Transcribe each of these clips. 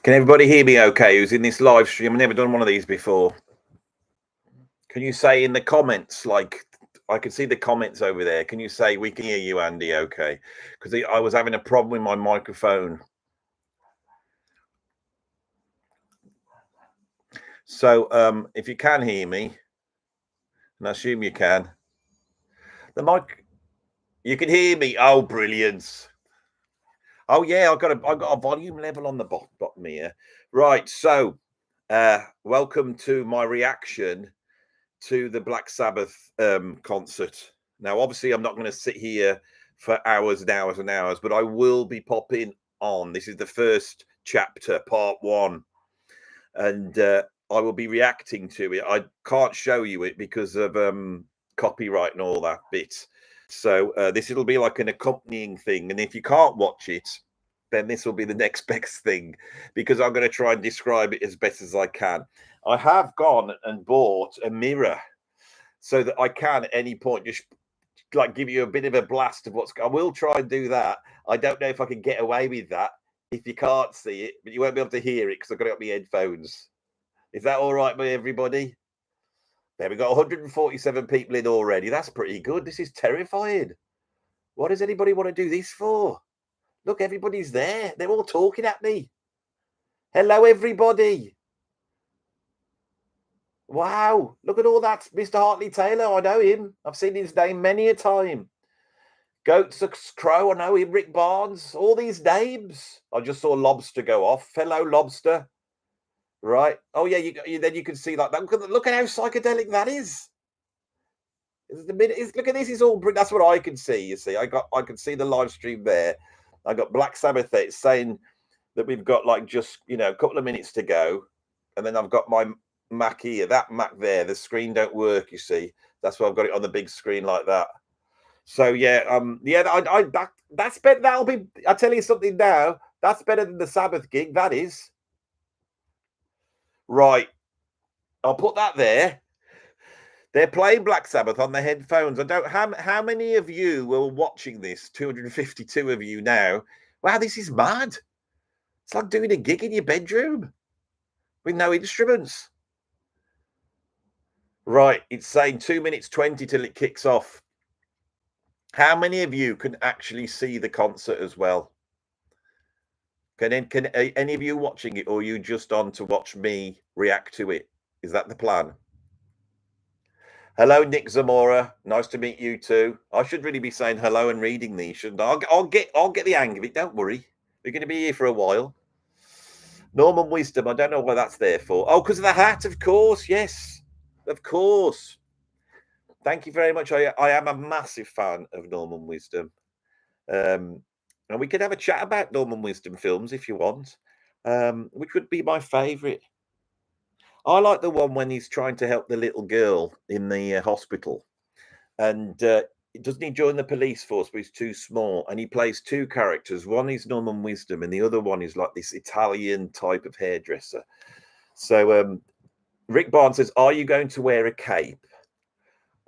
Can everybody hear me okay? Who's in this live stream? I've never done one of these before. Can you say in the comments, like, I can see the comments over there. Can you say, we can hear you, Andy, okay? Because I was having a problem with my microphone. So if you can hear me, and I assume you can, the mic, you can hear me. Oh, brilliant. Oh, yeah, I've got a volume level on the bottom here. Right, so welcome to my reaction to the Black Sabbath concert. Now, obviously, I'm not going to sit here for hours and hours and hours, but I will be popping on. This is the first chapter, part 1, and I will be reacting to it. I can't show you it because of copyright and all that bit. So this will be like an accompanying thing, and if you can't watch it, then this will be the next best thing, because I'm going to try and describe it as best as I can. I have gone and bought a mirror so that I can at any point just like give you a bit of a blast of what's. I will try and do that. I don't know if I can get away with that if you can't see it, but you won't be able to hear it because I've got it on my headphones. Is that all right by everybody? There, we got 147 people in already. That's pretty good. This is terrifying. What does anybody want to do this for? Look, everybody's there. They're all talking at me. Hello, everybody. Wow, look at all that. Mr. Hartley Taylor, I know him. I've seen his name many a time. Goats Crow, I know him. Rick Barnes, all these names. I just saw Lobster go off. Fellow Lobster. Right. Oh, yeah, then you can see like that. Look at how psychedelic that is. Look at this. Is all. That's what I can see. You see, I can see the live stream there. I got Black Sabbath there. It's saying that we've got like just a couple of minutes to go, and then I've got my Mac here. That Mac there. The screen don't work. You see, that's why I've got it on the big screen like that. So yeah, that's better. That'll be. I tell you something now. That's better than the Sabbath gig. That is. Right. I'll put that there. They're playing Black Sabbath on the headphones. I don't. How many of you were watching this? 252 of you now. Wow, this is mad. It's like doing a gig in your bedroom with no instruments. Right, it's saying 2 minutes 20 till it kicks off. How many of you can actually see the concert as well? Can any of you watching it, or are you just on to watch me react to it? Is that the plan? Hello, Nick Zamora. Nice to meet you too. I should really be saying hello and reading these, shouldn't I? I'll get the hang of it. Don't worry. We're going to be here for a while. Norman Wisdom. I don't know what that's there for. Oh, because of the hat, of course. Yes, of course. Thank you very much. I am a massive fan of Norman Wisdom. And we could have a chat about Norman Wisdom films if you want. Which would be my favourite? I like the one when he's trying to help the little girl in the hospital. And doesn't he join the police force, but he's too small. And he plays two characters. One is Norman Wisdom, and the other one is like this Italian type of hairdresser. So Rick Barnes says, are you going to wear a cape?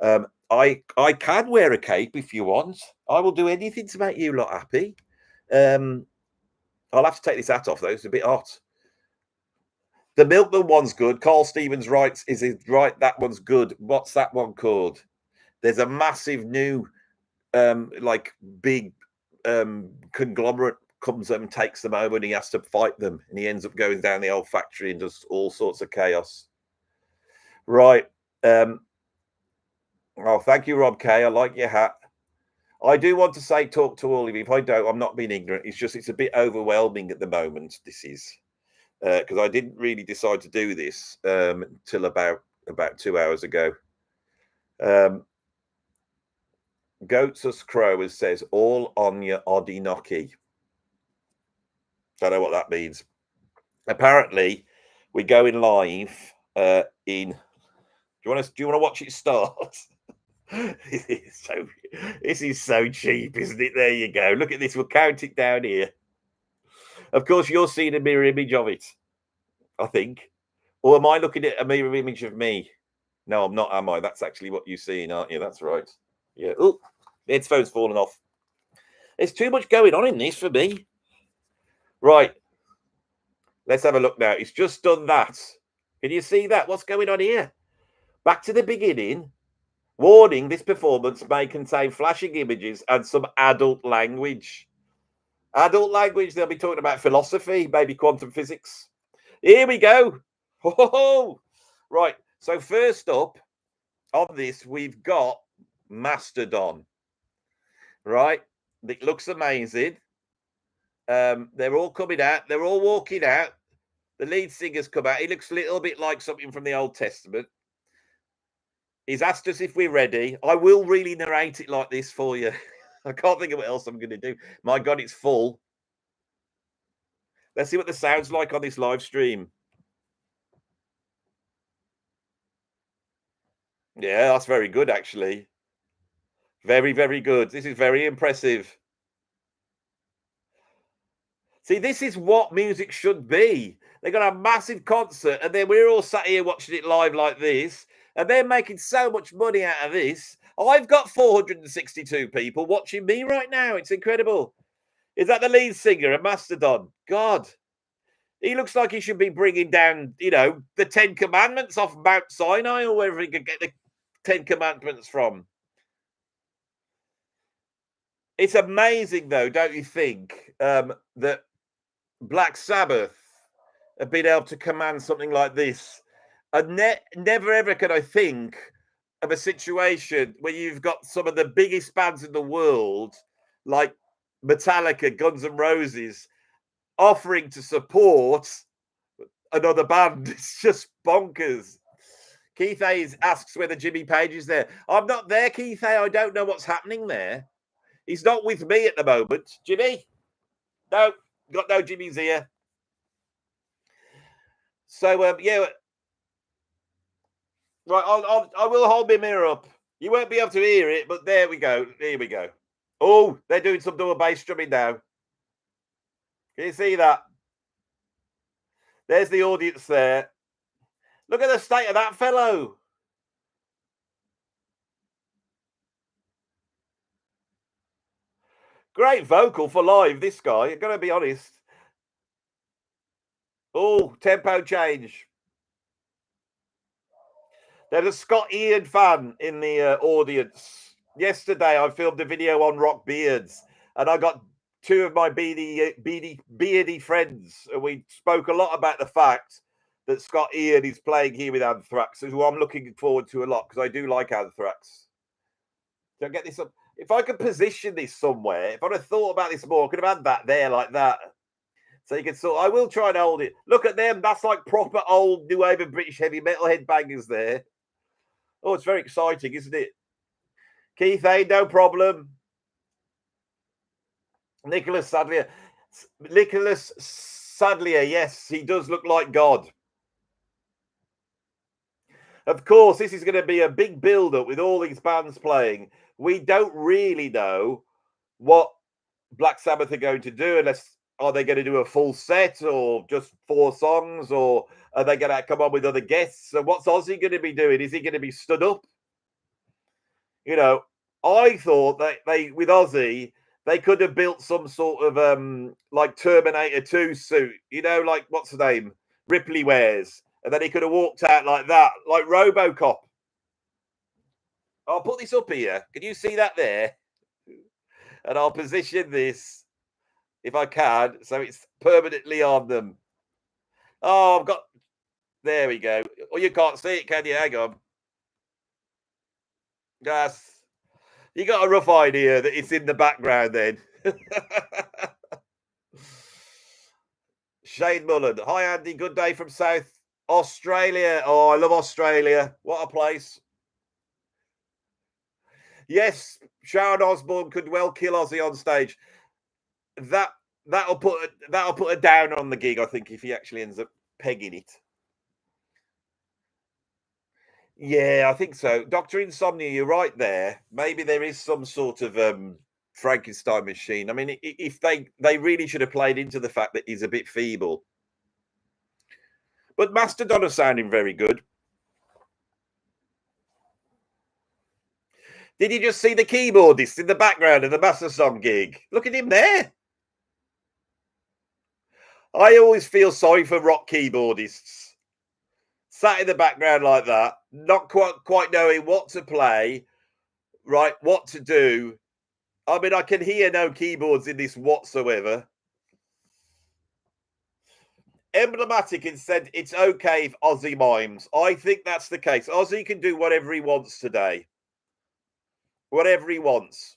I can wear a cape if you want. I will do anything to make you lot happy. I'll have to take this hat off, though. It's a bit hot. The Milkman one's good. Carl Stevens writes, is it right? That one's good. What's that one called? There's a massive new, like big conglomerate comes up and takes them over, and he has to fight them, and he ends up going down the old factory and does all sorts of chaos. Right. Oh, thank you, Rob K. I like your hat. I do want to say, talk to all of you. If I don't, I'm not being ignorant. It's just, it's a bit overwhelming at the moment. This is because I didn't really decide to do this till about 2 hours ago. Goats Crow says, all on your Oddinoki. Don't know what that means. Apparently, we're going live in. Do you want to watch it start? This is so cheap, isn't it? There you go. Look at this. We'll count it down here. Of course, you're seeing a mirror image of it, I think. Or am I looking at a mirror image of me? No, I'm not, am I? That's actually what you're seeing, aren't you? That's right. Yeah. Oh, the headphone's fallen off. There's too much going on in this for me. Right. Let's have a look now. It's just done that. Can you see that? What's going on here? Back to the beginning. Warning, this performance may contain flashing images and some adult language. Adult language, they'll be talking about philosophy, maybe quantum physics. Here we go. Oh, right. So first up on this, we've got Mastodon. Right. It looks amazing. They're all coming out. They're all walking out. The lead singer's come out. He looks a little bit like something from the Old Testament. He's asked us if we're ready. I will really narrate it like this for you. I can't think of what else I'm going to do. My God, it's full. Let's see what the sound's like on this live stream. Yeah, that's very good, actually. Very, very good. This is very impressive. See, this is what music should be. They're going to have a massive concert, and then we're all sat here watching it live like this, and they're making so much money out of this. I've got 462 people watching me right now. It's incredible. Is that the lead singer of Mastodon? God. He looks like he should be bringing down, the 10 Commandments off Mount Sinai or wherever he could get the 10 Commandments from. It's amazing, though, don't you think, that Black Sabbath have been able to command something like this. And never ever can I think of a situation where you've got some of the biggest bands in the world, like Metallica, Guns N' Roses, offering to support another band. It's just bonkers. Keith Hayes asks whether Jimmy Page is there. I'm not there, Keith Hayes. I don't know what's happening there. He's not with me at the moment. Jimmy? No, got no Jimmy's here. So, yeah. Right, I will hold my mirror up. You won't be able to hear it, but there we go. Here we go. Oh, they're doing some double bass drumming now. Can you see that? There's the audience there. Look at the state of that fellow. Great vocal for live, this guy. I'm going to be honest. Oh, tempo change. There's a Scott Ian fan in the audience. Yesterday, I filmed a video on rock beards, and I got two of my beardy friends, and we spoke a lot about the fact that Scott Ian is playing here with Anthrax, who I'm looking forward to a lot because I do like Anthrax. So get this up. If I could position this somewhere, if I'd have thought about this more, I could have had that there like that. So you can I will try and hold it. Look at them. That's like proper old new wave of British heavy metal headbangers there. Oh, it's very exciting, isn't it? Keith A, no problem. Nicholas Sadlier. Yes, he does look like God. Of course, this is going to be a big build-up with all these bands playing. We don't really know what Black Sabbath are going to do, unless are they going to do a full set or just 4 songs, or are they going to come on with other guests? So what's Ozzy going to be doing? Is he going to be stood up? I thought that with Ozzy, they could have built some sort of like Terminator 2 suit, like what's the name? Ripley wears. And then he could have walked out like that, like RoboCop. I'll put this up here. Can you see that there? And I'll position this, if I can, so it's permanently on them. Oh, I've got... There we go. Oh, you can't see it, can you? Hang on. Yes. You got a rough idea that it's in the background then. Shane Mullen. Hi, Andy. Good day from South Australia. Oh, I love Australia. What a place. Yes, Sharon Osbourne could well kill Ozzy on stage. That'll put a downer on the gig, I think, if he actually ends up pegging it. Yeah, I think so. Dr. Insomnia, you're right there. Maybe there is some sort of Frankenstein machine. I mean, if they really should have played into the fact that he's a bit feeble. But Mastodon are sounding very good. Did you just see the keyboardist in the background of the Mastodon gig? Look at him there. I always feel sorry for rock keyboardists. Sat in the background like that, not quite knowing what to play, right, what to do. I mean, I can hear no keyboards in this whatsoever. Emblematic and said it's okay if Ozzy mimes. I think that's the case. Ozzy can do whatever he wants today. Whatever he wants.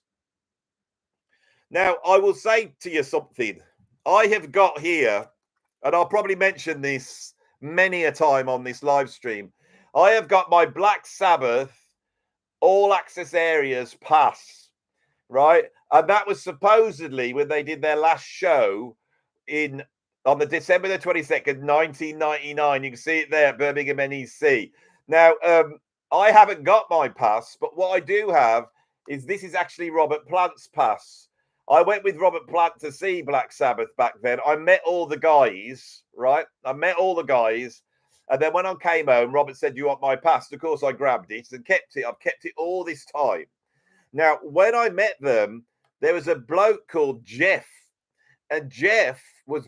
Now, I will say to you something. I have got here, and I'll probably mention this many a time on this live stream. I have got my Black Sabbath all access areas pass, right? And that was supposedly when they did their last show on the December the 22nd, 1999. You can see it there at Birmingham NEC. Now, I haven't got my pass, but what I do have is this is actually Robert Plant's pass. I went with Robert Plant to see Black Sabbath back then. I met all the guys, right? I met all the guys. And then when I came home, Robert said, "You want my pass?" Of course, I grabbed it and kept it. I've kept it all this time. Now, when I met them, there was a bloke called Jeff. And Jeff was,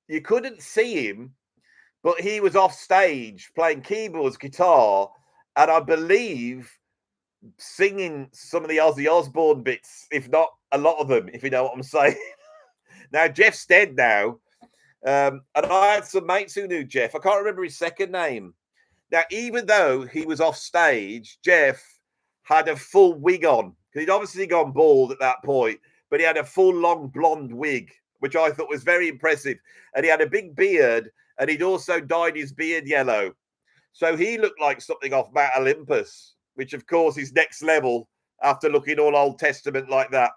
you couldn't see him, but he was off stage playing keyboards, guitar, and I believe singing some of the Ozzy Osbourne bits, if not a lot of them, if you know what I'm saying. Now, Jeff's dead now. And I had some mates who knew Jeff. I can't remember his second name. Now, even though he was off stage, Jeff had a full wig on. He'd obviously gone bald at that point, but he had a full long blonde wig, which I thought was very impressive. And he had a big beard, and he'd also dyed his beard yellow. So he looked like something off Mount Olympus, which of course is next level after looking all Old Testament like that.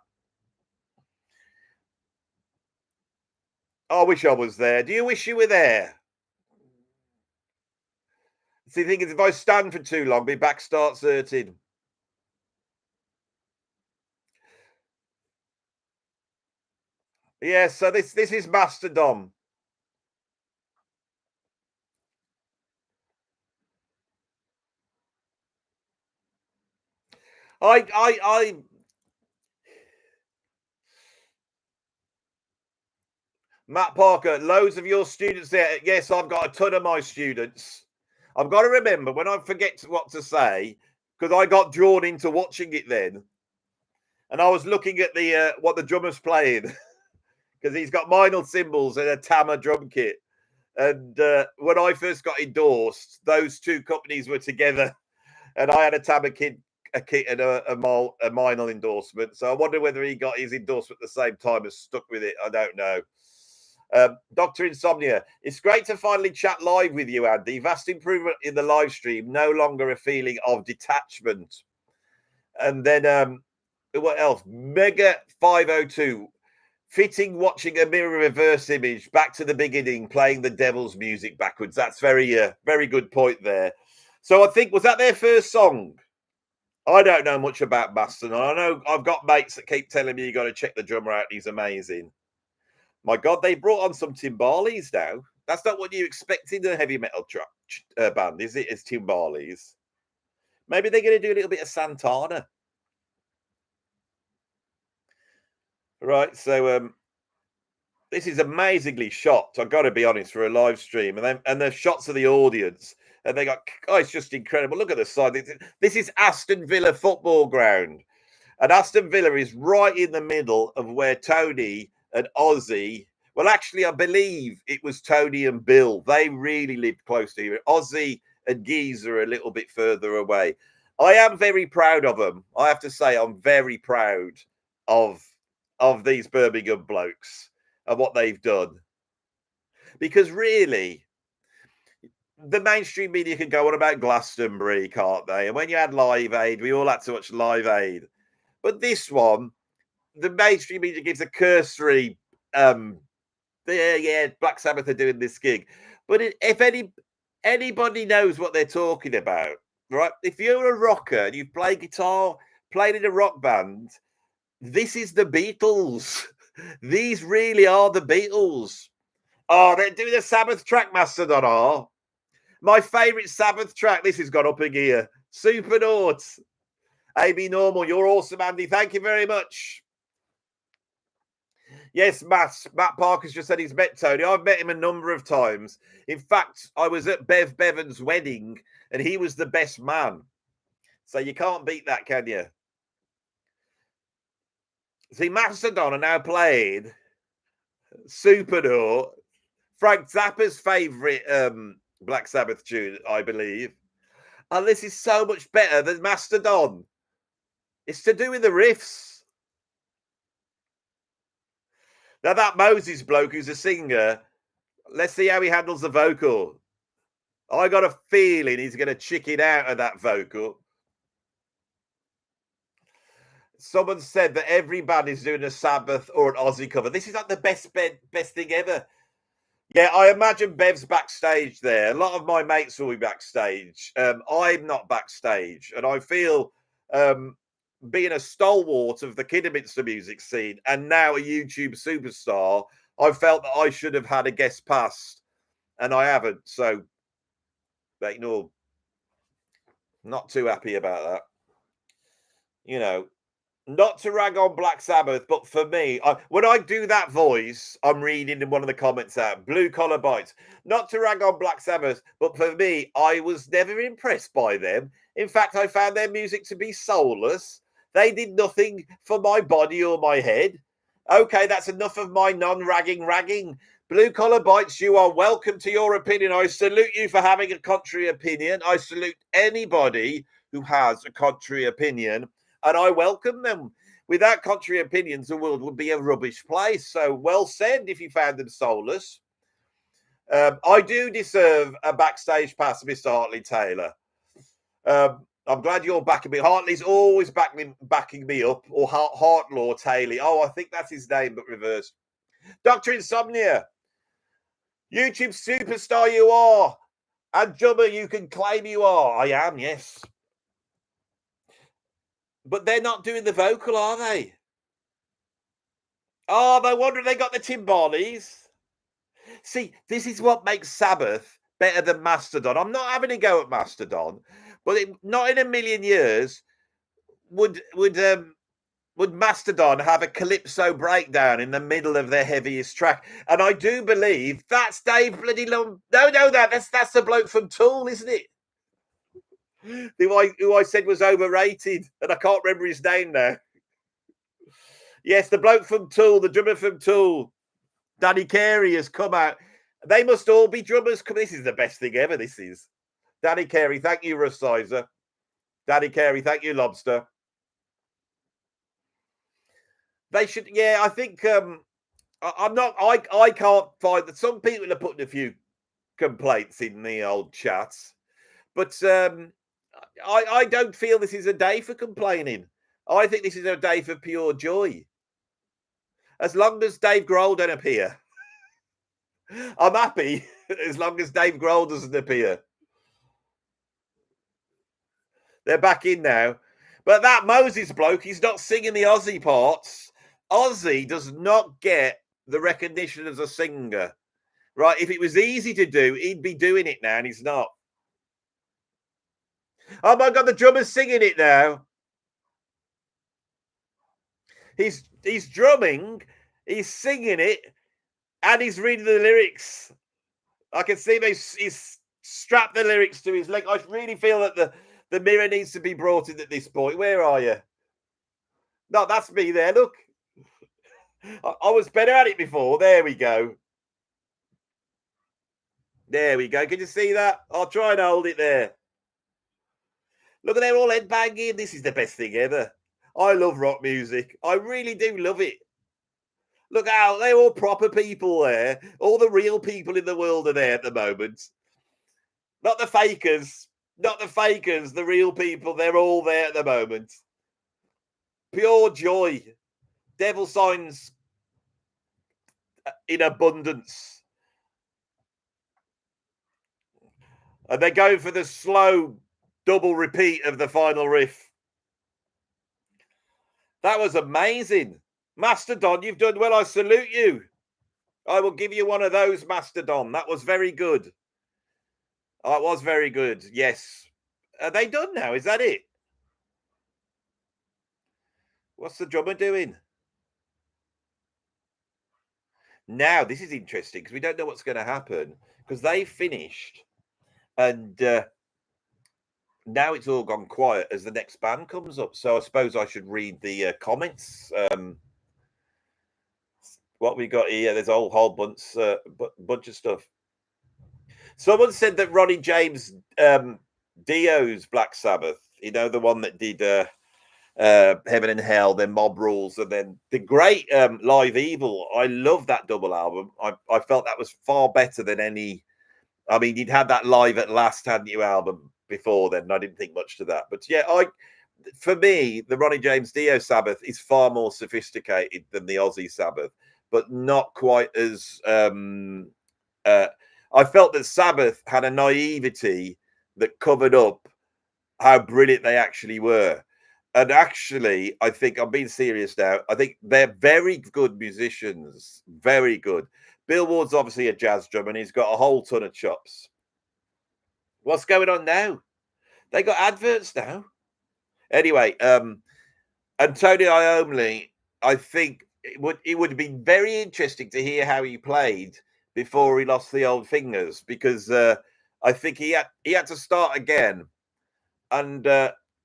I wish I was there. Do you wish you were there? See, the thing is, if I stand for too long, my back starts hurting. Yeah, so this is Mastodon. I Matt Parker, loads of your students there. Yes, I've got a ton of my students. I've got to remember when I forget what to say, because I got drawn into watching it then. And I was looking at the what the drummer's playing, because he's got minor cymbals and a Tama drum kit. And when I first got endorsed, those two companies were together, and I had a Tama kit and a minor endorsement. So I wonder whether he got his endorsement at the same time and stuck with it. I don't know. Dr. Insomnia, it's great to finally chat live with you, Andy. Vast improvement in the live stream, no longer a feeling of detachment. And then what else? Mega 502. Fitting watching a mirror reverse image back to the beginning, playing the devil's music backwards. That's very good point there. So I think, was that their first song? I don't know much about Mastodon. I know I've got mates that keep telling me you got to check the drummer out. He's amazing. My God, they brought on some timbales now. That's not what you expect in a heavy metal band, is it? As timbales. Maybe they're going to do a little bit of Santana. Right, so this is amazingly shot. I've got to be honest, for a live stream, and the shots of the audience, and they got, oh, it's just incredible. Look at the side. This is Aston Villa football ground, and Aston Villa is right in the middle of where Tony and Ozzy. Well, actually, I believe it was Tony and Bill. They really lived close to here. Ozzy and Geezer are a little bit further away. I am very proud of them. I have to say, I'm very proud of these Birmingham blokes and what they've done. Because really, the mainstream media can go on about Glastonbury, can't they? And when you had Live Aid, we all had to watch Live Aid. But this one, the mainstream media gives a cursory, yeah, Black Sabbath are doing this gig. But if anybody knows what they're talking about, right? If you're a rocker and you play guitar, played in a rock band, this is the Beatles. These really are the Beatles. Oh, they're doing a Sabbath track, Mastodon are. My favourite Sabbath track. This has got up in here. Supernauts. AB Normal, you're awesome, Andy. Thank you very much. Yes, Matt Parker's just said he's met Tony. I've met him a number of times. In fact, I was at Bev Bevan's wedding and he was the best man. So you can't beat that, can you? See, Mastodon are now playing Supernor, Frank Zappa's favourite Black Sabbath tune, I believe. And this is so much better than Mastodon. It's to do with the riffs. Now, that Moses bloke who's a singer, let's see how he handles the vocal. I got a feeling he's going to chicken out of that vocal. Someone said that every band is doing a Sabbath or an Aussie cover. This is like the best thing ever. Yeah, I imagine Bev's backstage there. A lot of my mates will be backstage. I'm not backstage. And I feel being a stalwart of the Kidderminster music scene and now a YouTube superstar, I felt that I should have had a guest pass. And I haven't. So, you know, not too happy about that. You know, not to rag on Black Sabbath, but for me, when I do that voice, I'm reading in one of the comments out, Blue Collar Bites. Not to rag on Black Sabbath, but for me, I was never impressed by them. In fact, I found their music to be soulless. They did nothing for my body or my head. Okay, that's enough of my ragging. Blue Collar Bites, you are welcome to your opinion. I salute you for having a contrary opinion. I salute anybody who has a contrary opinion. And I welcome them. Without contrary opinions, the world would be a rubbish place. So well said if you found them soulless. I do deserve a backstage pass, Mr. Hartley Taylor. I'm glad you're backing me. Hartley's always backing me up. Or Hartlaw Taylor. Oh, I think that's his name, but reversed. Dr. Insomnia. YouTube superstar you are. And drummer you can claim you are. I am, yes. But they're not doing the vocal, are they? Oh, no wonder they got the timbales. See, this is what makes Sabbath better than Mastodon. I'm not having a go at Mastodon, but not in a million years would Mastodon have a calypso breakdown in the middle of their heaviest track. And I do believe that's Dave Bloody Long. No, that's the bloke from Tool, isn't it? Who I said was overrated, and I can't remember his name now. Yes, the bloke from Tool, the drummer from Tool, Danny Carey has come out. They must all be drummers. This is the best thing ever. This is Danny Carey. Thank you, Russ Sizer. Danny Carey. Thank you, Lobster. They should. Yeah, I think. I'm not. I can't find that. Some people are putting a few complaints in the old chats, but I don't feel this is a day for complaining. I think this is a day for pure joy. As long as Dave Grohl don't appear, I'm happy. As long as Dave Grohl doesn't appear. They're back in now. But that Moses bloke, he's not singing the Ozzy parts. Ozzy does not get the recognition as a singer. Right? If it was easy to do, he'd be doing it now, and he's not. Oh my God, the drummer's singing it now. He's drumming, he's singing it, and he's reading the lyrics. I can see he's strapped the lyrics to his leg. I really feel that the mirror needs to be brought in at this point. Where are you? No, that's me there. Look. I was better at it before. There we go. There we go. Can you see that? I'll try and hold it there. Look at they're all headbanging. This is the best thing ever. I love rock music. I really do love it. Look out, they're all proper people there. All the real people in the world are there at the moment. Not the fakers. Not the fakers. The real people. They're all there at the moment. Pure joy. Devil signs in abundance. And they're going for the slow double repeat of the final riff. That was amazing. Mastodon, you've done well. I salute you. I will give you one of those, Mastodon. That was very good. Oh, it was very good. Yes. Are they done now? Is that it? What's the drummer doing? Now this is interesting because we don't know what's going to happen because they finished, and now it's all gone quiet as the next band comes up. So I suppose I should read the comments. What we got here? There's a whole bunch of stuff. Someone said that Ronnie James Dio's Black Sabbath, you know, the one that did Heaven and Hell, then Mob Rules, and then the great Live Evil. I love that double album. I felt that was far better than any. I mean, you'd had that Live at Last, hadn't you, album before then, and I didn't think much to that. But yeah, for me, the Ronnie James Dio Sabbath is far more sophisticated than the Ozzy Sabbath, but not quite as I felt that Sabbath had a naivety that covered up how brilliant they actually were. And actually, I think I'm being serious now. I think they're very good musicians, very good. Bill Ward's obviously a jazz drummer and he's got a whole ton of chops. What's going on now? They got adverts now. Anyway, Antonio Iommi, I think it would have been very interesting to hear how he played before he lost the old fingers, because I think he had to start again, and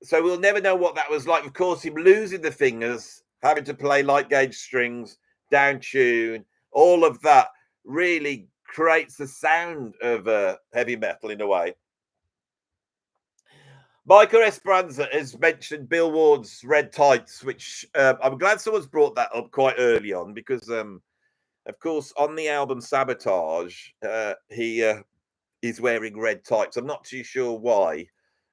so we'll never know what that was like. Of course, him losing the fingers, having to play light gauge strings, down tune, all of that really creates the sound of heavy metal in a way. Michael Esperanza has mentioned Bill Ward's Red Tights, which I'm glad someone's brought that up quite early on, because of course, on the album Sabotage, he is wearing red tights. I'm not too sure why.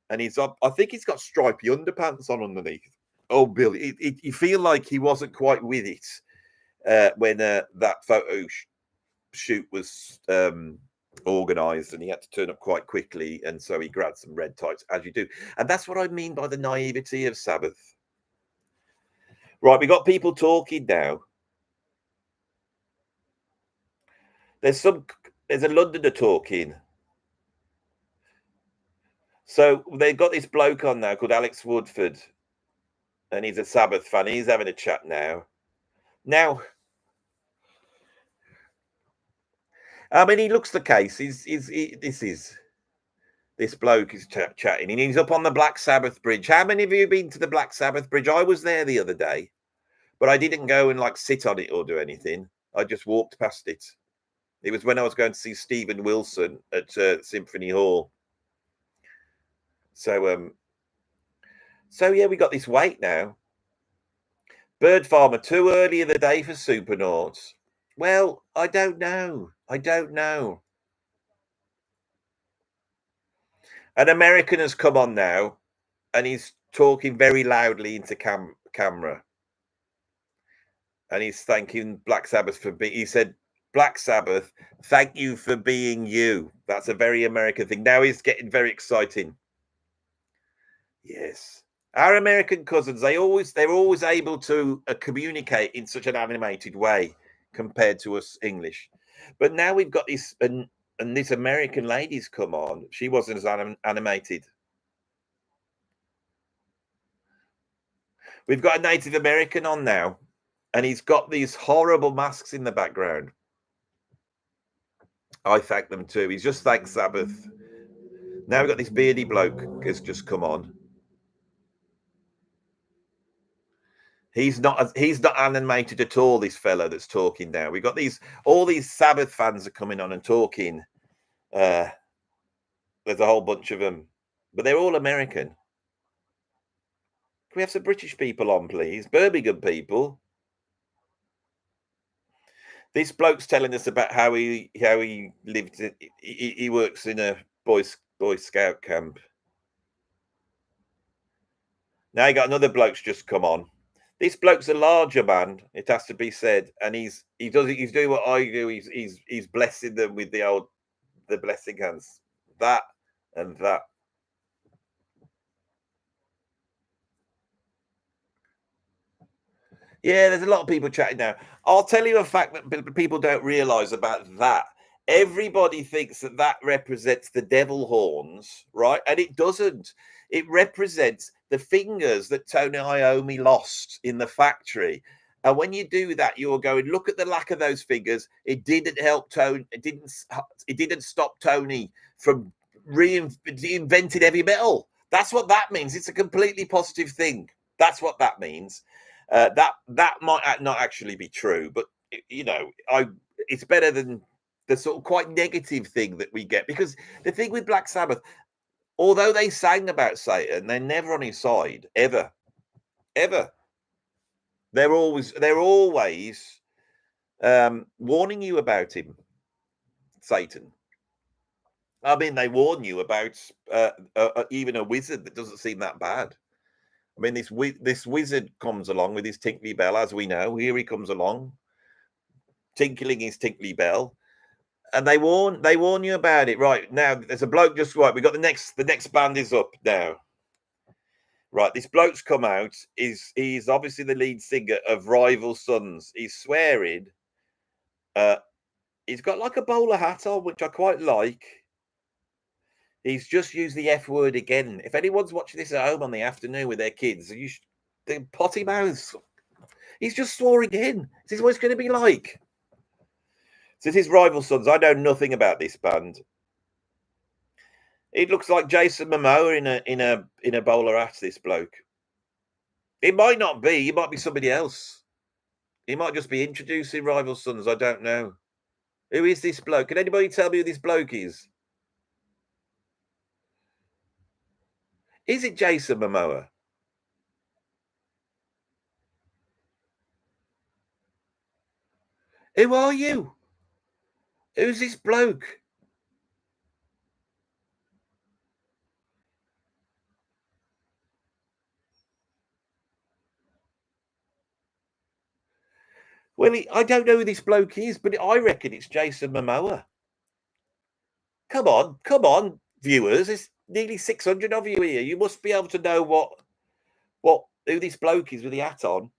And I think he's got stripy underpants on underneath. Oh, Bill, you feel like he wasn't quite with it when that photo shoot was organised, and he had to turn up quite quickly. And so he grabbed some red tights, as you do. And that's what I mean by the naivety of Sabbath. Right, we got people talking now. There's a Londoner talking. So they've got this bloke on now called Alex Woodford, and he's a Sabbath fan. He's having a chat now. Now, I mean, he looks the case. This bloke is chatting, and he's up on the Black Sabbath bridge. How many of you have been to the Black Sabbath bridge? I was there the other day, but I didn't go and like sit on it or do anything. I just walked past it. It was when I was going to see Stephen Wilson at Symphony Hall. So yeah, we got this wait now. Bird Farmer, too early in the day for Supernauts. Well, I don't know. An American has come on now, and he's talking very loudly into camera. And he's thanking Black Sabbath for being, he said, Black Sabbath, thank you for being you. That's a very American thing. Now he's getting very exciting. Yes. Our American cousins, they're always able to communicate in such an animated way compared to us English. But now we've got this, and this American lady's come on. She wasn't as animated. We've got a Native American on now, and he's got these horrible masks in the background. I thank them too. He's just thanked Sabbath. Now we've got this beardy bloke has just come on. He's not animated at all, this fellow that's talking now. We've got all these Sabbath fans are coming on and talking. There's a whole bunch of them, but they're all American. Can we have some British people on, please? Birmingham people. This bloke's telling us about how he lived. He works in a Boy Scout camp. Now you got another bloke's just come on. This bloke's a larger man, it has to be said, and he's doing what I do. He's blessing them with the blessing hands. That and that. Yeah, there's a lot of people chatting now. I'll tell you a fact that people don't realize about that. Everybody thinks that represents the devil horns, right? And it doesn't. It represents the fingers that Tony Iommi lost in the factory. And when you do that, you're going, look at the lack of those figures. It didn't help Tony. It didn't stop Tony from reinventing heavy metal. That's what that means. It's a completely positive thing. That's what that means. That might not actually be true, but it's better than the sort of quite negative thing that we get. Because the thing with Black Sabbath, although they sang about Satan, they're never on his side, ever. They're always warning you about him, Satan. I mean, they warn you about even a wizard that doesn't seem that bad. I mean, this wizard comes along with his tinkly bell, as we know. Here he comes along, tinkling his tinkly bell, and they warn you about it. Right now, there's a bloke just right. We got the next band is up now. Right, this bloke's come out. He's obviously the lead singer of Rival Sons. He's swearing. He's got like a bowler hat on, which I quite like. He's just used the F word again. If anyone's watching this at home on the afternoon with their kids, they're potty mouths. He's just swore again. This is what it's going to be like. So this is Rival Sons. I know nothing about this band. It looks like Jason Momoa in a bowler hat. This bloke. It might not be. He might be somebody else. He might just be introducing Rival Sons. I don't know. Who is this bloke? Can anybody tell me who this bloke is? Is it Jason Momoa? Who are you? Who's this bloke? Well, I don't know who this bloke is, but I reckon it's Jason Momoa. Come on, viewers. There's nearly 600 of you here. You must be able to know who this bloke is with the hat on.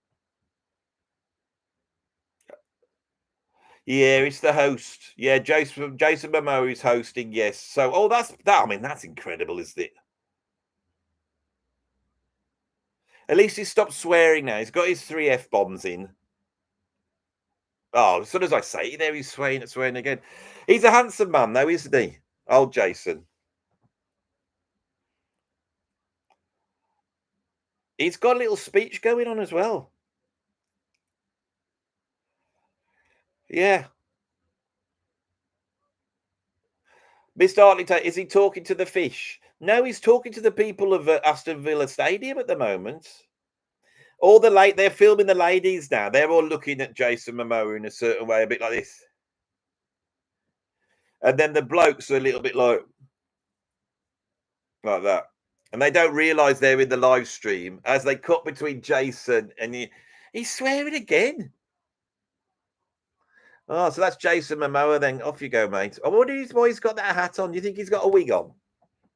Yeah, it's the host. Yeah, Jason Momoa is hosting. Yes. So, that's that. I mean, that's incredible, isn't it? At least he's stopped swearing now. He's got his 3 F-bombs in. Oh, as soon as I say it, there he's swearing again. He's a handsome man, though, isn't he? Old Jason. He's got a little speech going on as well. Yeah. Mr. Arlington, is he talking to the fish? No, he's talking to the people of Aston Villa Stadium at the moment. They're filming the ladies now. They're all looking at Jason Momoa in a certain way, a bit like this. And then the blokes are a little bit like that. And they don't realise they're in the live stream as they cut between Jason and he's swearing again. Oh, so that's Jason Momoa then. Off you go, mate. I wonder why he's got that hat on. Do you think he's got a wig on?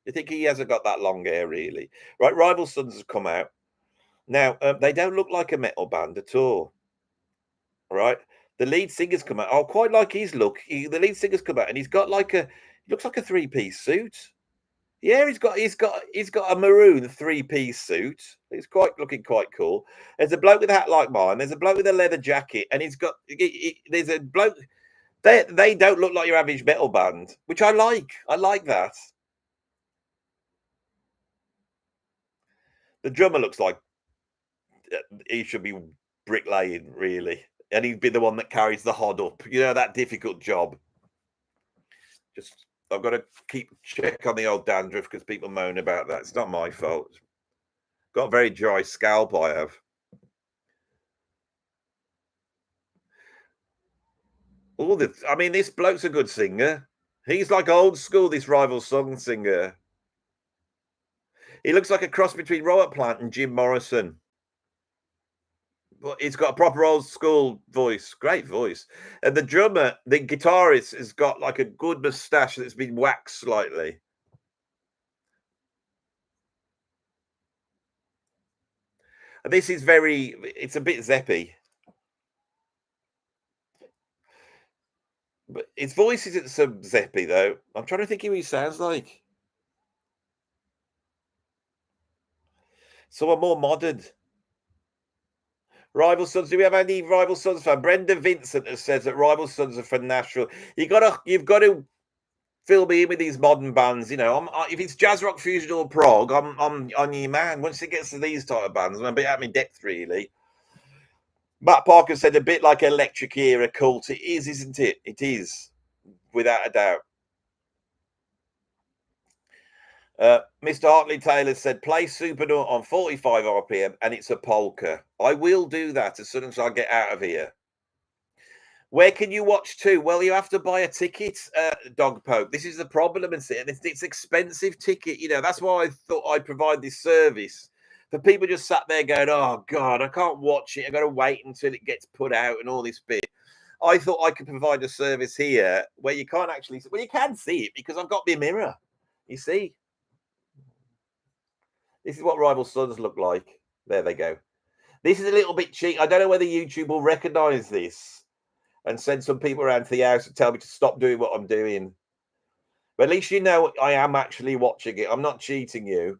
You think he hasn't got that long hair, really? Right, Rival Sons has come out. Now, they don't look like a metal band at all. Right? The lead singer's come out. I quite like his look. The lead singer's come out and he looks like a 3-piece suit. Yeah, he's got a maroon 3-piece suit. It's looking quite cool. There's a bloke with a hat like mine. There's a bloke with a leather jacket, and there's a bloke. They don't look like your average metal band, which I like. I like that. The drummer looks like he should be bricklaying, really, and he'd be the one that carries the hod up. You know, that difficult job. Just I've got to keep check on the old dandruff because people moan about that. It's not my fault. Got a very dry scalp, I have. I mean, this bloke's a good singer. He's like old school, this Rival Song singer. He looks like a cross between Robert Plant and Jim Morrison. But he's got a proper old school voice. Great voice. And the drummer, the guitarist, has got like a good moustache that's been waxed slightly. And this is it's a bit Zeppy. But his voice isn't so Zeppy, though. I'm trying to think who he sounds like. Someone more modern. Rival Sons. Do we have any Rival Sons fan? Brenda Vincent has said that Rival Sons are from Nashville. You've got to fill me in with these modern bands. You know, if it's jazz rock, fusion, or prog, I'm on your man. Once it gets to these type of bands, I'm a bit out of my depth, really. Matt Parker said a bit like Electric Era Cult. It is, isn't it? It is, without a doubt. Mr. Hartley Taylor said, play Supernaut on 45 RPM and it's a polka. I will do that as soon as I get out of here. Where can you watch to? Well, you have to buy a ticket, Dog Poke. This is the problem. It's expensive ticket. You know, that's why I thought I'd provide this service for people just sat there going, oh, God, I can't watch it. I've got to wait until it gets put out and all this bit. I thought I could provide a service here where you can't actually, well, you can see it because I've got my mirror. You see? This is what Rival Sons look like. There they go. This is a little bit cheap. I don't know whether YouTube will recognize this and send some people around to the house and tell me to stop doing what I'm doing. But at least you know I am actually watching it. I'm not cheating you.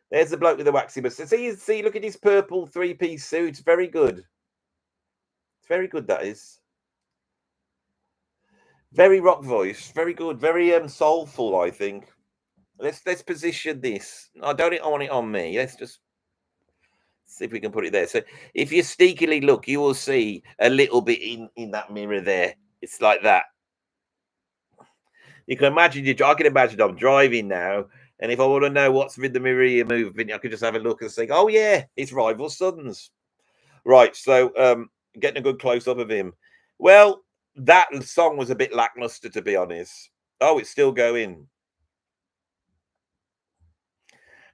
There's the bloke with the waxy mustache. See, look at his purple three-piece suit. Very good. It's very good, that is. Very rock voice. Very good. Very soulful, I think. Let's position this. I want it on me. Let's just see if we can put it there. So if you sneakily look, you will see a little bit in that mirror there. It's like that. You can imagine I can imagine I'm driving now, and if I want to know what's with the mirror you're moving, I could just have a look and think, oh yeah, it's Rival Sons. Right, so getting a good close up of him. Well, that song was a bit lackluster, to be honest. Oh, it's still going.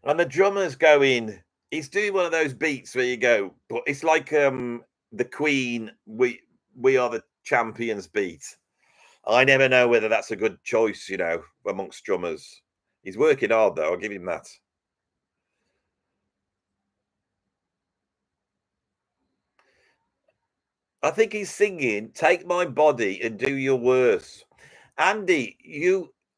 And the drummer's going, he's doing one of those beats where you go, but it's like the Queen, we are the champions beat. I never know whether that's a good choice, you know, amongst drummers. He's working hard though, I'll give him that. I think he's singing Take My Body and Do Your Worst. Andy,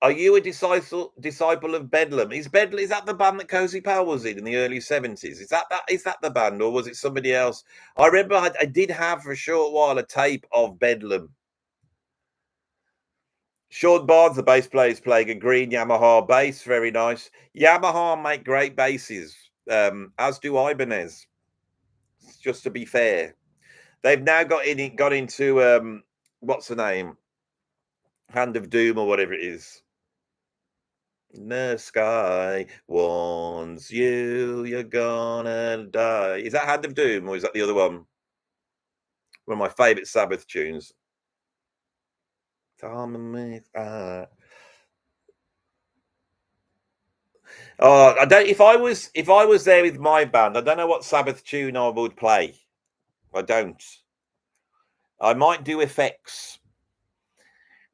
are you a disciple of Bedlam? Is that the band that Cozy Powell was in the early 70s? Is that the band, or was it somebody else? I remember I did have for a short while a tape of Bedlam. Sean Barnes, the bass player, is playing a green Yamaha bass. Very nice. Yamaha make great basses, as do Ibanez. Just to be fair, they've now got into what's the name? Hand of Doom or whatever it is. The sky warns you, you're gonna die. Is that Hand of Doom or is that the other one? One of my favourite Sabbath tunes. Oh, I don't. If I was there with my band, I don't know what Sabbath tune I would play. I don't. I might do effects.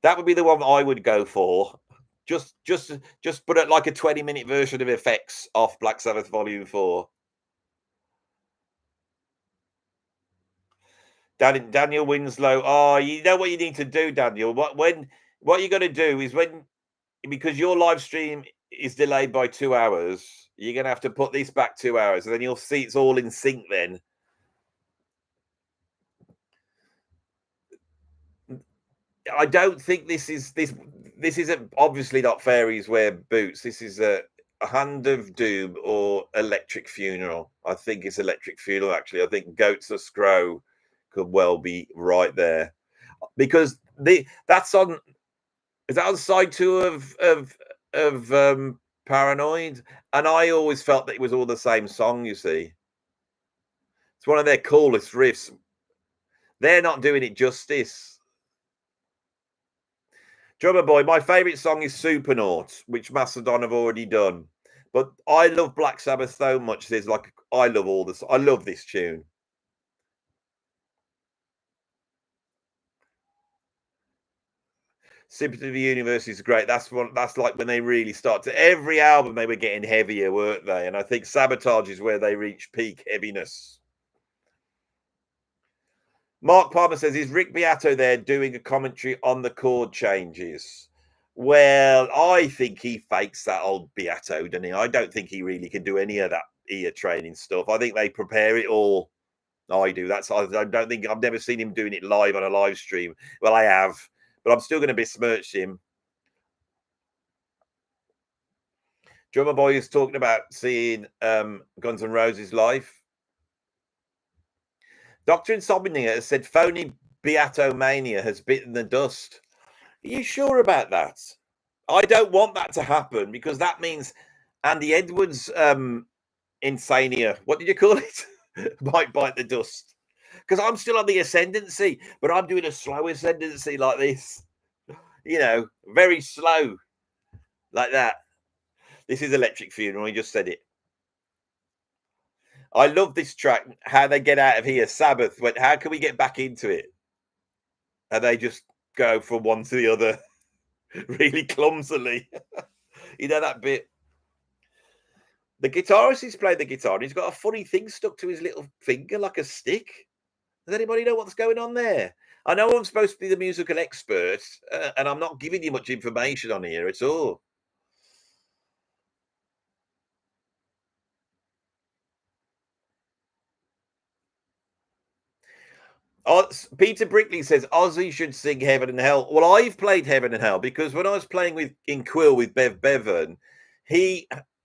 That would be the one I would go for. Just put it like a 20-minute version of effects off Black Sabbath Volume 4. Daniel Winslow. Oh, you know what you need to do, Daniel. What you got to do is because your live stream is delayed by 2 hours, you're gonna have to put this back 2 hours, and then you'll see it's all in sync then. I don't think this is obviously not Fairies Wear Boots. This is a Hand of Doom or Electric Funeral. I think it's Electric Funeral, actually. I think Goats of Scrow could well be right there. Because that's on, is that on side 2 of Paranoid? And I always felt that it was all the same song, you see. It's one of their coolest riffs. They're not doing it justice. Drummer Boy, my favourite song is Supernaut, which Mastodon have already done. But I love Black Sabbath so much. I love this tune. Sympathy of the Universe is great. That's like when they really start to every album they were getting heavier, weren't they? And I think Sabotage is where they reach peak heaviness. Mark Palmer says, is Rick Beato there doing a commentary on the chord changes? Well, I think he fakes that old Beato, doesn't he? I don't think he really can do any of that ear training stuff. I think they prepare it all. I do. I don't think I've never seen him doing it live on a live stream. Well, I have, but I'm still going to besmirch him. Drummer Boy is talking about seeing Guns N' Roses live. Dr. Insomnia has said phony Beatomania has bitten the dust. Are you sure about that? I don't want that to happen because that means Andy Edwards' insania, what did you call it? Might bite the dust. Because I'm still on the ascendancy, but I'm doing a slow ascendancy like this. You know, very slow, like that. This is Electric Funeral. He just said it. I love this track. How they get out of here. Sabbath went, how can we get back into it? And they just go from one to the other really clumsily. You know that bit? The guitarist is playing the guitar and he's got a funny thing stuck to his little finger like a stick. Does anybody know what's going on there? I know I'm supposed to be the musical expert and I'm not giving you much information on here at all. Peter Brickley says Ozzy should sing Heaven and Hell. Well, I've played Heaven and Hell because when I was playing in Quill with Bev Bevan,